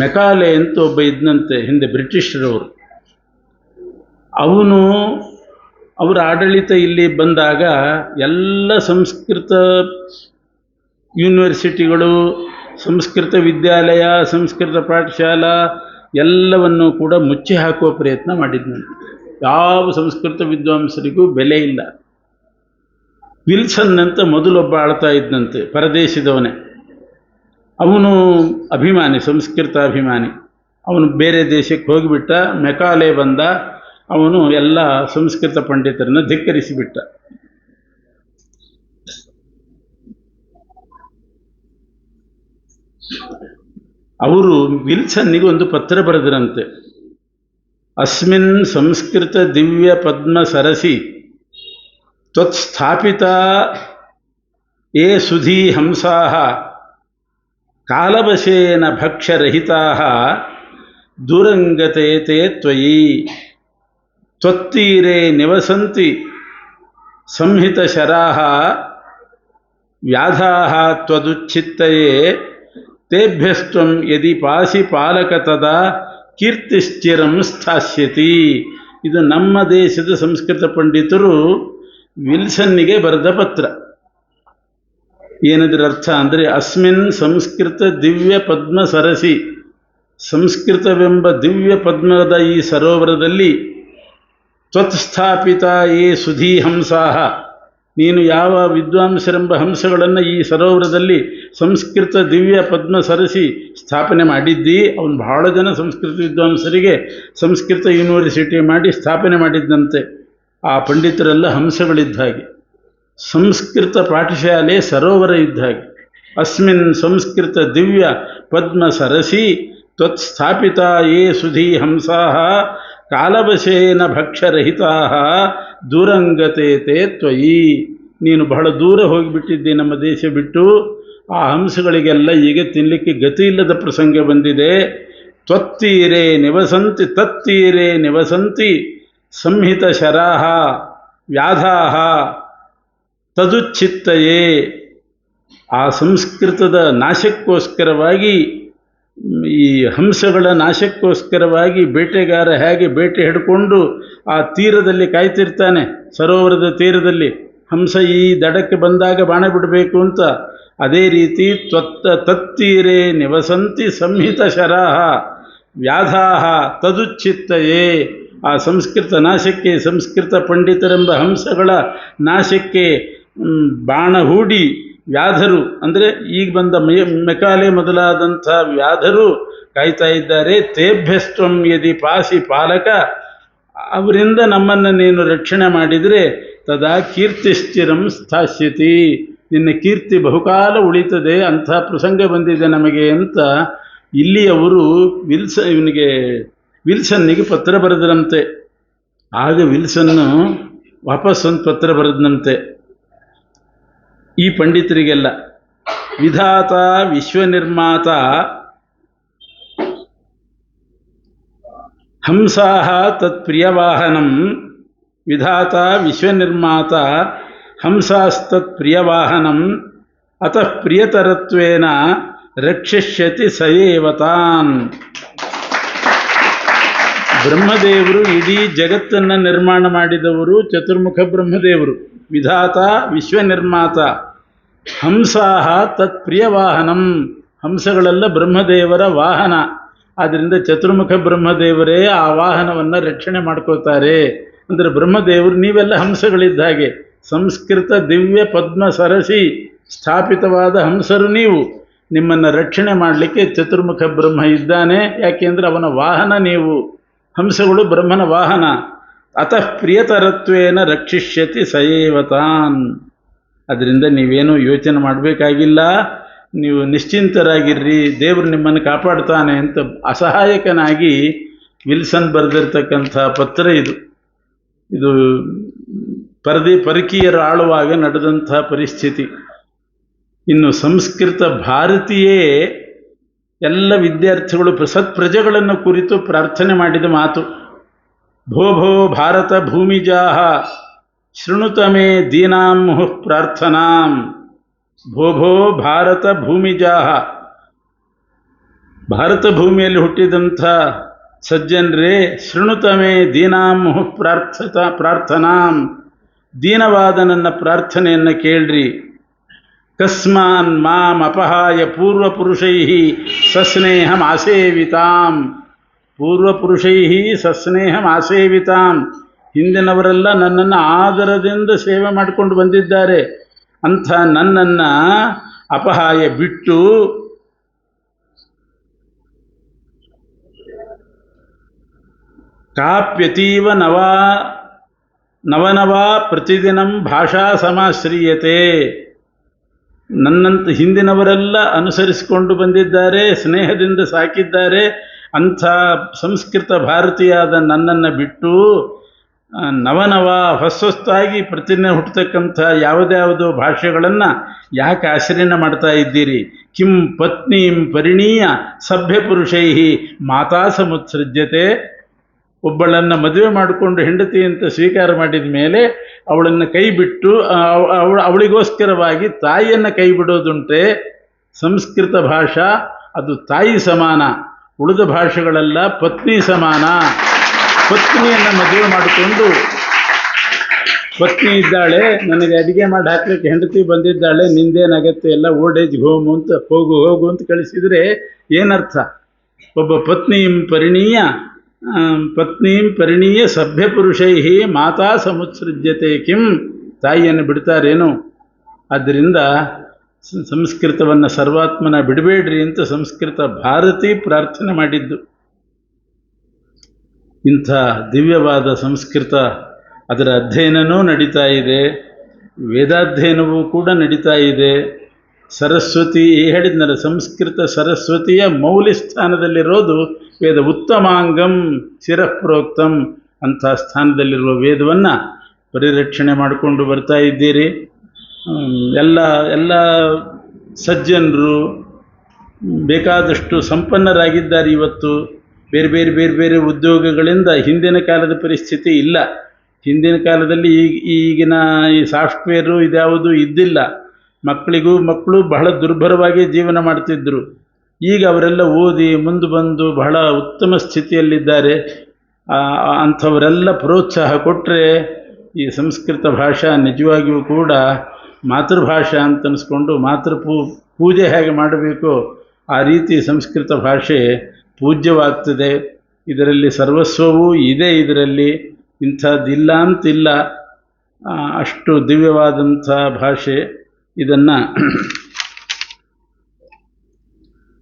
ಮೆಕಾಲೆ ಅಂತ ಒಬ್ಬ ಇದ್ದಂತೆ, ಹಿಂದೆ ಬ್ರಿಟಿಷರವರು. ಅವರ ಆಡಳಿತ ಇಲ್ಲಿ ಬಂದಾಗ ಎಲ್ಲ ಸಂಸ್ಕೃತ ಯೂನಿವರ್ಸಿಟಿಗಳು, ಸಂಸ್ಕೃತ ವಿದ್ಯಾಲಯ, ಸಂಸ್ಕೃತ ಪಾಠಶಾಲಾ ಎಲ್ಲವನ್ನು ಕೂಡ ಮುಚ್ಚಿ ಹಾಕುವ ಪ್ರಯತ್ನ ಮಾಡಿದ್ನಂತೆ. ಯಾವ ಸಂಸ್ಕೃತ ವಿದ್ವಾಂಸರಿಗೂ ಬೆಲೆ ಇಲ್ಲ. ವಿಲ್ಸನ್ ಅಂತ ಮೊದಲೊಬ್ಬ ಆಳ್ತಾ ಇದ್ದಂತೆ, ಪರದೇಶದವನೇ. ಅವನು ಅಭಿಮಾನಿ, ಸಂಸ್ಕೃತ ಅಭಿಮಾನಿ. ಅವನು ಬೇರೆ ದೇಶಕ್ಕೆ ಹೋಗಿಬಿಟ್ಟ. ಮೆಕಾಲೆ ಬಂದ, ಅವನು ಎಲ್ಲ ಸಂಸ್ಕೃತ ಪಂಡಿತರನ್ನು ಧಿಕ್ಕರಿಸಿಬಿಟ್ಟ. ಅವರು ವಿಲ್ಸನ್ನಿಗೆ ಒಂದು ಪತ್ರ ಬರೆದರಂತೆ. ಅಸ್ಮಿನ್ ಸಂಸ್ಕೃತ ದಿವ್ಯ ಪದ್ಮ ಸರಸಿ ತ್ವತ್ಸ್ಥಾಪಿತ ಯೇ ಸುಧೀ ಹಂಸಾಃ ಕಾಲವಶೇನ ಭಕ್ಷ್ಯರಹಿತಾಃ ದುರಂಗತೆ ತೇ ತ್ವಯಿ ತ್ವತ್ತೀರೆ ನಿವಸಂತಿ ಸಂಹಿತಶರಾಃ ವ್ಯಾಧಾಃ ತ್ವದುಚ್ಛಿತ್ತಯೇ ತೇಭ್ಯಸ್ತ್ವಂ ಯದಿ ಪಾಸಿ ಪಾಲಕ ತದಾ ಕೀರ್ತಿಶ್ಚಿರಂ ಸ್ಥಾಸ್ಯತಿ. ಇದು ನಮ್ಮ ದೇಶದ ಸಂಸ್ಕೃತ ಪಂಡಿತರು ವಿಲ್ಸನ್ನಿಗೆ ಬರೆದ ಪತ್ರ. ಏನದರ ಅರ್ಥ ಅಂದರೆ, ಅಸ್ಮಿನ್ ಸಂಸ್ಕೃತ ದಿವ್ಯ ಪದ್ಮ ಸರಸಿ, ಸಂಸ್ಕೃತವೆಂಬ ದಿವ್ಯ ಪದ್ಮದ ಈ ಸರೋವರದಲ್ಲಿ ತ್ವತ್ಸ್ಥಾಪಿತ ಯೇ ಸುಧೀ ಹಂಸಾಃ, ನೀನು ಯಾವ ವಿದ್ವಾಂಸರೆಂಬ ಹಂಸಗಳನ್ನು ಈ ಸರೋವರದಲ್ಲಿ ಸಂಸ್ಕೃತ ದಿವ್ಯ ಪದ್ಮ ಸರಸಿ ಸ್ಥಾಪನೆ ಮಾಡಿದ್ದಿ. ಅವನು ಬಹಳ ಜನ ಸಂಸ್ಕೃತ ವಿದ್ವಾಂಸರಿಗೆ ಸಂಸ್ಕೃತ ಯೂನಿವರ್ಸಿಟಿ ಮಾಡಿ ಸ್ಥಾಪನೆ ಮಾಡಿದ್ದಂತೆ. ಆ ಪಂಡಿತರೆಲ್ಲ ಹಂಸಗಳಿದ್ದ ಹಾಗೆ. ಸಂಸ್ಕೃತ ಪಾಠಶಾಲೆ ಸರೋವರ ಇದ್ದ ಹಾಗೆ. ಅಸ್ಮಿನ್ ಸಂಸ್ಕೃತ ದಿವ್ಯ ಪದ್ಮ ಸರಸಿ ತ್ವತ್ಸ್ಥಾಪಿತ ಯೇ ಸುಧೀ ಹಂಸಾ ಕಾಲವಶೇನ ಭಕ್ಷ್ಯರಹಿತಾ ದೂರಂಗತೆ ತೇ ತ್ವಯಿ. ನೀನು ಬಹಳ ದೂರ ಹೋಗಿಬಿಟ್ಟಿದ್ದಿ ನಮ್ಮ ದೇಶ ಬಿಟ್ಟು. ಆ ಹಂಸಗಳಿಗೆಲ್ಲ ಈಗ ತಿನ್ನಲಿಕ್ಕೆ ಗತಿ ಇಲ್ಲದ ಪ್ರಸಂಗ ಬಂದಿದೆ. ತ್ವತ್ತೀರೆ ನಿವಸಂತಿ ತತ್ತೀರೆ ನಿವಸಂತಿ ಸಂಹಿತ ಶರಾಹ ವ್ಯಾಧಾಹ ತದುಚ್ಛಿತ್ತಯೇ. ಆ ಸಂಸ್ಕೃತದ ನಾಶಕ್ಕೋಸ್ಕರವಾಗಿ, ಈ ಹಂಸಗಳ ನಾಶಕ್ಕೋಸ್ಕರವಾಗಿ ಬೇಟೆಗಾರ ಹೇಗೆ ಬೇಟೆ ಹಿಡ್ಕೊಂಡು ಆ ತೀರದಲ್ಲಿ ಕಾಯ್ತಿರ್ತಾನೆ, ಸರೋವರದ ತೀರದಲ್ಲಿ ಹಂಸ ಈ ದಡಕ್ಕೆ ಬಂದಾಗ ಬಾಣ ಬಿಡಬೇಕು ಅಂತ, ಅದೇ ರೀತಿ ತತ್ತೀರೆ ನಿವಸಂತಿ ಸಂಹಿತ ಶರಾಹ ವ್ಯಾಧಾಹ ತದುಚ್ಛಿತ್ತಯೇ. ಆ ಸಂಸ್ಕೃತ ನಾಶಕ್ಕೆ, ಸಂಸ್ಕೃತ ಪಂಡಿತರೆಂಬ ಹಂಸಗಳ ನಾಶಕ್ಕೆ ಬಾಣ ಹೂಡಿ ವ್ಯಾಧರು ಅಂದರೆ ಈಗ ಬಂದ ಮೆಕಾಲೆ ಮೊದಲಾದಂಥ ವ್ಯಾಧರು ಕಾಯ್ತಾ ಇದ್ದಾರೆ. ತೇಭ್ಯಸ್ತ್ವಂ ಯದಿ ಪಾಸಿ ಪಾಲಕ, ಅವರಿಂದ ನಮ್ಮನ್ನು ನೀನು ರಕ್ಷಣೆ ಮಾಡಿದರೆ ತದಾ ಕೀರ್ತಿಶ್ಚಿರಂ ಸ್ಥಾಸ್ಯತಿ, ನಿನ್ನ ಕೀರ್ತಿ ಬಹುಕಾಲ ಉಳಿತದೆ, ಅಂಥ ಪ್ರಸಂಗ ಬಂದಿದೆ ನಮಗೆ ಅಂತ ಇಲ್ಲಿ ಅವರು ವಿಲ್ಸನ್ನಿಗೆ ಪತ್ರ ಬರೆದರಂತೆ. ಆಗ ವಿಲ್ಸನ್ನು ವಾಪಸ್ ಒಂದು ಪತ್ರ ಬರೆದನಂತೆ ಈ ಪಂಡಿತರಿಗೆಲ್ಲ. ವಿಧಾತ ವಿಶ್ವನಿರ್ಮಾತ ಹಂಸಾಹ ತತ್ಪ್ರಿಯವಾಹನಂ, ವಿಧಾತ ವಿಶ್ವನಿರ್ಮಾತ ಹಂಸಾಸ್ತತ್ಪ್ರಿಯವಾಹನಂ ಅತಃ ಪ್ರಿಯತರತ್ವೇನ ರಕ್ಷಿಷ್ಯತಿ ಸಯೇವ ತಾನ್. ಬ್ರಹ್ಮದೇವರು ಇಡೀ ಜಗತ್ತನ್ನು ನಿರ್ಮಾಣ ಮಾಡಿದವರು ಚತುರ್ಮುಖ ಬ್ರಹ್ಮದೇವರು. ವಿಧಾತ ವಿಶ್ವನಿರ್ಮಾತ ಹಂಸಾಹ ತತ್ಪ್ರಿಯವಾಹನಂ, ಹಂಸಗಳೆಲ್ಲ ಬ್ರಹ್ಮದೇವರ ವಾಹನ. ಆದ್ದರಿಂದ ಚತುರ್ಮುಖ ಬ್ರಹ್ಮದೇವರೇ ಆ ವಾಹನವನ್ನು ರಕ್ಷಣೆ ಮಾಡ್ಕೋತಾರೆ. ಅಂದರೆ ಬ್ರಹ್ಮದೇವರು ನೀವೆಲ್ಲ ಹಂಸಗಳಿದ್ದ ಹಾಗೆ, ಸಂಸ್ಕೃತ ದಿವ್ಯ ಪದ್ಮ ಸರಸಿ ಸ್ಥಾಪಿತವಾದ ಹಂಸರು ನೀವು. ನಿಮ್ಮನ್ನು ರಕ್ಷಣೆ ಮಾಡಲಿಕ್ಕೆ ಚತುರ್ಮುಖ ಬ್ರಹ್ಮ ಇದ್ದಾನೆ. ಯಾಕೆಂದರೆ ಅವನ ವಾಹನ ನೀವು, ಹಂಸಗಳು ಬ್ರಹ್ಮನ ವಾಹನ. ಅತಃ ಪ್ರಿಯತರತ್ವೇನ ರಕ್ಷಿಷ್ಯತಿ ಸಯೇವತಾನ್. ಅದರಿಂದ ನೀವೇನು ಯೋಚನೆ ಮಾಡಬೇಕಾಗಿಲ್ಲ, ನೀವು ನಿಶ್ಚಿಂತರಾಗಿರ್ರಿ, ದೇವರು ನಿಮ್ಮನ್ನು ಕಾಪಾಡ್ತಾನೆ ಅಂತ ಅಸಹಾಯಕನಾಗಿ ವಿಲ್ಸನ್ ಬರೆದಿರ್ತಕ್ಕಂಥ ಪತ್ರ ಇದು. ಇದು ಪರಕೀಯರು ಆಳುವಾಗ ನಡೆದಂಥ ಪರಿಸ್ಥಿತಿ. ಇನ್ನು ಸಂಸ್ಕೃತ ಭಾರತೀಯೇ ಎಲ್ಲ ವಿದ್ಯಾರ್ಥಿಗಳು ಸತ್ಪ್ರಜೆಗಳನ್ನು ಕುರಿತು ಪ್ರಾರ್ಥನೆ ಮಾಡಿದ ಮಾತು. ಭೋ ಭೋ ಭಾರತ ಭೂಮಿಜಾಹ ಶೃಣುತ ಮೇ ದೀನಾಂ ಮುಹುಃ ಪ್ರಾರ್ಥನಾಂ. ಭೋ ಭೋ ಭಾರತ ಭೂಮಿಜಾಹ, ಭಾರತ ಭೂಮಿಯಲ್ಲಿ ಹುಟ್ಟಿದಂಥ ಸಜ್ಜನರೇ, ಶೃಣುತ ಮೇ ದೀನಾಂ ಮುಹುಃ ಪ್ರಾರ್ಥನಾಂ, ದೀನವಾದ ನನ್ನ ಪ್ರಾರ್ಥನೆಯನ್ನು ಕೇಳ್ರಿ. ಕಸ್ಮಾನ್ ಮಾಂ ಅಪಹಾಯ ಪೂರ್ವಪುರುಷೈ ಸಸ್ನೇಹಂ ಆಸೇವಿತಾಂ. ಪೂರ್ವಪುರುಷೈ ಸಸ್ನೇಹಂ ಆಸೇವಿತಾಂ, ಹಿಂದಿನವರೆಲ್ಲ ನನ್ನನ್ನು ಆದರದಿಂದ ಸೇವೆ ಮಾಡಿಕೊಂಡು ಬಂದಿದ್ದಾರೆ. ಅಂಥ ನನ್ನನ್ನು ಅಪಹಾಯ ಬಿಟ್ಟು ಕಾಪ್ಯತೀವ ನವನವಾ ಪ್ರತಿದಿನಂ ಭಾಷಾ ಸಮಾಶ್ರೀಯತೆ. ನನ್ನಂತ ಹಿಂದಿನವರೆಲ್ಲ ಅನುಸರಿಸಿಕೊಂಡು ಬಂದಿದ್ದಾರೆ, ಸ್ನೇಹದಿಂದ ಸಾಕಿದ್ದಾರೆ. ಅಂಥ ಸಂಸ್ಕೃತ ಭಾರತೀಯಾದ ನನ್ನನ್ನು ಬಿಟ್ಟು ನವನವ ಹೊಸೊಸ್ತಾಗಿ ಪ್ರತಿದಿನ ಹುಟ್ಟತಕ್ಕಂಥ ಯಾವುದ್ಯಾವುದೋ ಭಾಷೆಗಳನ್ನು ಯಾಕೆ ಆಶ್ರಯನ ಮಾಡ್ತಾ ಇದ್ದೀರಿ? ಕಿಂ ಪತ್ನೀಂ ಪರಿಣೀಯ ಸಭ್ಯಪುರುಷೈ ಮಾತಾ ಸಮುತ್ಸೃಜ್ಯತೆ. ಒಬ್ಬಳನ್ನು ಮದುವೆ ಮಾಡಿಕೊಂಡು ಹೆಂಡತಿ ಅಂತ ಸ್ವೀಕಾರ ಮಾಡಿದ ಮೇಲೆ ಅವಳನ್ನು ಕೈ ಬಿಟ್ಟು ಅವಳಿಗೋಸ್ಕರವಾಗಿ ತಾಯಿಯನ್ನು ಕೈ ಬಿಡೋದುಂಟೆ. ಸಂಸ್ಕೃತ ಭಾಷಾ ಅದು ತಾಯಿ ಸಮಾನ, ಉಳಿದ ಭಾಷೆಗಳೆಲ್ಲ ಪತ್ನಿ ಸಮಾನ. ಪತ್ನಿಯನ್ನು ಮದುವೆ ಮಾಡಿಕೊಂಡು, ಪತ್ನಿ ಇದ್ದಾಳೆ, ನನಗೆ ಅಡುಗೆ ಮಾಡಿ ಹಾಕ್ಲಿಕ್ಕೆ ಹೆಂಡತಿ ಬಂದಿದ್ದಾಳೆ, ನಿಂದೇನಾಗತ್ತೆ ಎಲ್ಲ ಓಲ್ಡ್ ಏಜ್ ಹೋಮು ಅಂತ ಹೋಗು ಅಂತ ಕಳಿಸಿದರೆ ಏನರ್ಥ? ಒಬ್ಬ ಪತ್ನೀಂ ಪರಿಣೀಯ ಸಭ್ಯಪುರುಷೈ ಮಾತಾ ಸಮುತ್ಸೃಜ್ಯತೆ ಕಿಂ ತಾಯಿಯನ್ನು ಬಿಡ್ತಾರೇನು? ಆದ್ದರಿಂದ ಸಂಸ್ಕೃತವನ್ನು ಸರ್ವಾತ್ಮನ ಬಿಡಬೇಡ್ರಿ ಅಂತ ಸಂಸ್ಕೃತ ಭಾರತಿ ಪ್ರಾರ್ಥನೆ ಮಾಡಿದ್ದು. ಇಂಥ ದಿವ್ಯವಾದ ಸಂಸ್ಕೃತ, ಅದರ ಅಧ್ಯಯನವೂ ನಡೀತಾ ಇದೆ, ವೇದಾಧ್ಯಯನವೂ ಕೂಡ ನಡೀತಾ ಇದೆ. ಸರಸ್ವತಿ ಹೇಳಿದ್ನಲ್ಲ, ಸಂಸ್ಕೃತ ಸರಸ್ವತಿಯ ಮೌಲ್ಯ ಸ್ಥಾನದಲ್ಲಿರೋದು ವೇದ. ಉತ್ತಮಾಂಗಂ ಶಿರಃಪ್ರೋಕ್ತಂ, ಅಂಥ ಸ್ಥಾನದಲ್ಲಿರುವ ವೇದವನ್ನು ಪರಿರಕ್ಷಣೆ ಮಾಡಿಕೊಂಡು ಬರ್ತಾ ಇದ್ದೀರಿ. ಎಲ್ಲ ಸಜ್ಜನರು ಬೇಕಾದಷ್ಟು ಸಂಪನ್ನರಾಗಿದ್ದಾರೆ. ಇವತ್ತು ಬೇರೆ ಬೇರೆ ಬೇರೆ ಬೇರೆ ಉದ್ಯೋಗಗಳಿಂದ ಹಿಂದಿನ ಕಾಲದ ಪರಿಸ್ಥಿತಿ ಇಲ್ಲ. ಹಿಂದಿನ ಕಾಲದಲ್ಲಿ ಈಗಿನ ಈ ಸಾಫ್ಟ್ವೇರು ಇದ್ಯಾವುದೂ ಇದ್ದಿಲ್ಲ. ಮಕ್ಕಳು ಬಹಳ ದುರ್ಭರವಾಗಿ ಜೀವನ ಮಾಡ್ತಿದ್ದರು. ಈಗ ಅವರೆಲ್ಲ ಓದಿ ಮುಂದೆ ಬಂದು ಬಹಳ ಉತ್ತಮ ಸ್ಥಿತಿಯಲ್ಲಿದ್ದಾರೆ. ಅಂಥವರೆಲ್ಲ ಪ್ರೋತ್ಸಾಹ ಕೊಟ್ಟರೆ ಈ ಸಂಸ್ಕೃತ ಭಾಷಾ ನಿಜವಾಗಿಯೂ ಕೂಡ ಮಾತೃಭಾಷಾ ಅಂತ ಅನಿಸ್ಕೊಂಡು ಪೂಜೆ ಹೇಗೆ ಮಾಡಬೇಕು ಆ ರೀತಿ ಸಂಸ್ಕೃತ ಭಾಷೆ ಪೂಜ್ಯವಾಗ್ತದೆ. ಇದರಲ್ಲಿ ಸರ್ವಸ್ವವೂ ಇದೆ. ಇದರಲ್ಲಿ ಇಂಥದ್ದಿಲ್ಲ ಅಂತಿಲ್ಲ. ಅಷ್ಟು ದಿವ್ಯವಾದಂಥ ಭಾಷೆ. ಇದನ್ನು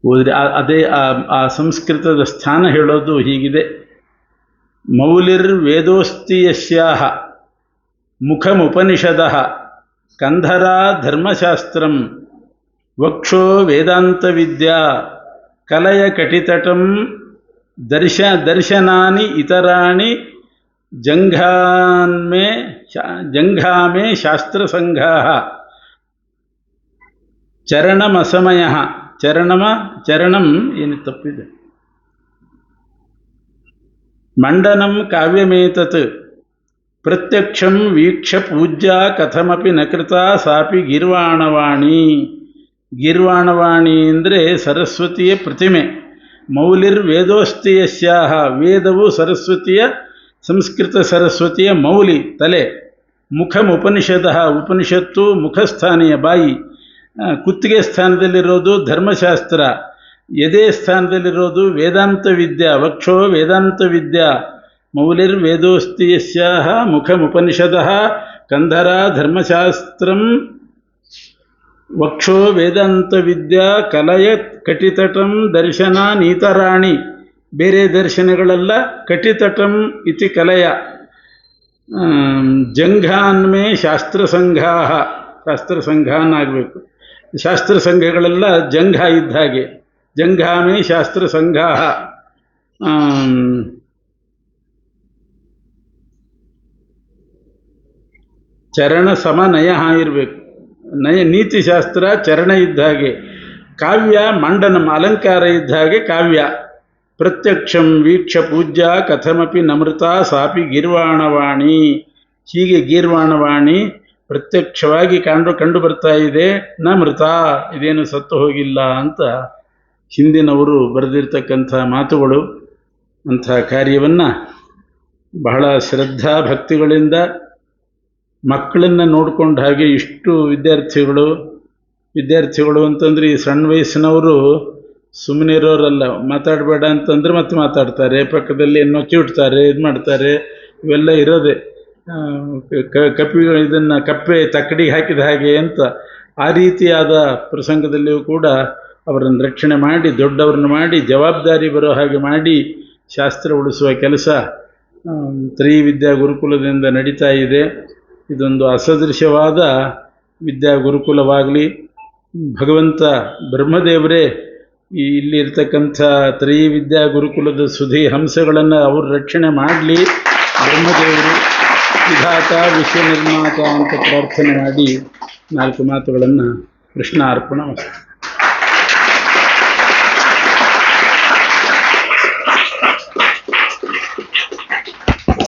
ಓದಿದ್ರೆ ಅದೇ ಆ ಸಂಸ್ಕೃತದ ಸ್ಥಾನ ಹೇಳೋದು ಹೀಗಿದೆ. ಮೌಲಿರ್ವೇದೋಸ್ತಿ ಯಸ್ಯಾಹ ಮುಖಮುಪನಿಷದಃ ಕಂಧರಾ ಧರ್ಮಶಾಸ್ತ್ರಂ ವಕ್ಷೋ ವೇದಾಂತ ವಿದ್ಯಾ ಕಲಯ ಕಟಿತಟಂ ದರ್ಶನಾನಿ ಇತರಾಣಿ ಜಂಘಾಮೇ ಶಾಸ್ತ್ರಸಂಘಾಃ ಚರಣಮಸಮಯಃ ಚರಣಂ ಏನು ತಪ್ಪಿದೆ, ಮಂಡನಂ ಕಾವ್ಯಮೇತತ್ ಪ್ರತ್ಯಕ್ಷಂ ವೀಕ್ಷ ಪೂಜ್ಯಾ ಕಥಮಪಿ ನ ಕೃತಾ ಸಾಪಿ ಗೀರ್ವಾಣವಾಣಿ. ಗೀರ್ವಾಣವಾಣಿ ಅಂದರೆ ಸರಸ್ವತಿಯ ಪ್ರತಿಮೆ. ಮೌಲಿರ್ವೇದೋಸ್ತಿ ಯಸ್ಯಾಹ, ವೇದವು ಸಂಸ್ಕೃತ ಸರಸ್ವತಿಯ ಮೌಲಿ, ತಲೆ. ಮುಖಮುಪನಿಷದಃ, ಉಪನಿಷತ್ತು ಮುಖಸ್ಥಾನೀಯ, ಬಾಯಿ. ಕುತ್ತಿಗೆ ಸ್ಥಾನದಲ್ಲಿರೋದು ಧರ್ಮಶಾಸ್ತ್ರ, ಎದೆ ಸ್ಥಾನದಲ್ಲಿರೋದು ವೇದಾಂತ ವಿದ್ಯಾ. ವಕ್ಷೋ ವೇದಾಂತ ವಿದ್ಯಾ. ಮೌಲಿರ್ವೇದೋಸ್ತಿ ಯಸ್ಯಾಹ ಮುಖಮುಪನಿಷದಃ ಕಂಧರಾ ಧರ್ಮಶಾಸ್ತ್ರಂ ವಕ್ಷೋ ವೇದಾಂತ ವಿದ್ಯಾ ಕಲಯ ಕಟಿತಟಂ ದರ್ಶನಾನೀತರಾಣಿ. ಬೇರೆ ದರ್ಶನಗಳೆಲ್ಲ ಕಟಿತಟಂ ಇತಿ ಕಲಯ. ಜಂಘಾನ್ಮೇ ಶಾಸ್ತ್ರಸಂಘಾಃ, ಶಾಸ್ತ್ರಸಂಘಾನಾಗಬೇಕು. ಶಾಸ್ತ್ರಸಂಘಗಳೆಲ್ಲ ಜಂಘ ಇದ್ದ ಹಾಗೆ. ಜಂಘಾಮೇ ಶಾಸ್ತ್ರಸಂಘಾಃ. ಚರಣ ಸಮನಯ ಇರಬೇಕು. ನೀತಿಶಾಸ್ತ್ರ ಚರಣ ಇದ್ದ ಹಾಗೆ. ಕಾವ್ಯ ಮಂಡನಂ, ಅಲಂಕಾರ ಇದ್ದ ಹಾಗೆ ಕಾವ್ಯ. ಪ್ರತ್ಯಕ್ಷಂ ವೀಕ್ಷ ಪೂಜ್ಯ ಕಥಮಪಿ ನಮೃತ ಸಾಪಿ ಗೀರ್ವಾಣವಾಣಿ. ಹೀಗೆ ಗೀರ್ವಾಣವಾಣಿ ಪ್ರತ್ಯಕ್ಷವಾಗಿ ಕಂಡು ಬರ್ತಾ ಇದೆ. ನ ಮೃತ, ಇದೇನು ಸತ್ತು ಹೋಗಿಲ್ಲ ಅಂತ ಹಿಂದಿನವರು ಬರೆದಿರ್ತಕ್ಕಂಥ ಮಾತುಗಳು. ಅಂಥ ಕಾರ್ಯವನ್ನು ಬಹಳ ಶ್ರದ್ಧಾ ಭಕ್ತಿಗಳಿಂದ ಮಕ್ಕಳನ್ನು ನೋಡ್ಕೊಂಡ ಹಾಗೆ ಇಷ್ಟು ವಿದ್ಯಾರ್ಥಿಗಳು ಅಂತಂದರೆ ಈ ಸಣ್ಣ ವಯಸ್ಸಿನವರು ಸುಮ್ಮನೆ ಇರೋರಲ್ಲ. ಮಾತಾಡಬೇಡ ಅಂತಂದ್ರೆ ಮತ್ತೆ ಮಾತಾಡ್ತಾರೆ, ಪಕ್ಕದಲ್ಲಿ ಏನೋ ಚಿಡ್ತಾರೆ, ಇದು ಮಾಡ್ತಾರೆ. ಇವೆಲ್ಲ ಇರೋದೆ. ಇದನ್ನು ಕಪ್ಪೆ ತಕ್ಕಡಿಗೆ ಹಾಕಿದ ಹಾಗೆ ಅಂತ. ಆ ರೀತಿಯಾದ ಪ್ರಸಂಗದಲ್ಲಿಯೂ ಕೂಡ ಅವರನ್ನು ರಕ್ಷಣೆ ಮಾಡಿ, ದೊಡ್ಡವ್ರನ್ನ ಮಾಡಿ, ಜವಾಬ್ದಾರಿ ಬರೋ ಹಾಗೆ ಮಾಡಿ ಶಾಸ್ತ್ರ ಉಳಿಸುವ ಕೆಲಸ ತ್ರಯೀವಿದ್ಯಾ ಗುರುಕುಲದಿಂದ ನಡೀತಾ ಇದೆ. ಇದೊಂದು ಅಸದೃಶವಾದ ವಿದ್ಯಾ ಗುರುಕುಲವಾಗಲಿ. ಭಗವಂತ ಬ್ರಹ್ಮದೇವರೇ ಇಲ್ಲಿ ಇರ್ತಕ್ಕಂಥ ತ್ರಯೀವಿದ್ಯಾ ಗುರುಕುಲದ ಸುಧಿ ಹಂಸಗಳನ್ನು ಅವರು ರಕ್ಷಣೆ ಮಾಡಲಿ. ಬ್ರಹ್ಮದೇವರು ವಿಧಾತ ವಿಶ್ವ ನಿರ್ಮಾತ ಅಂತ ಪ್ರಾರ್ಥನೆ ಮಾಡಿ 4 ಮಾತುಗಳನ್ನು ಕೃಷ್ಣ ಅರ್ಪಣ.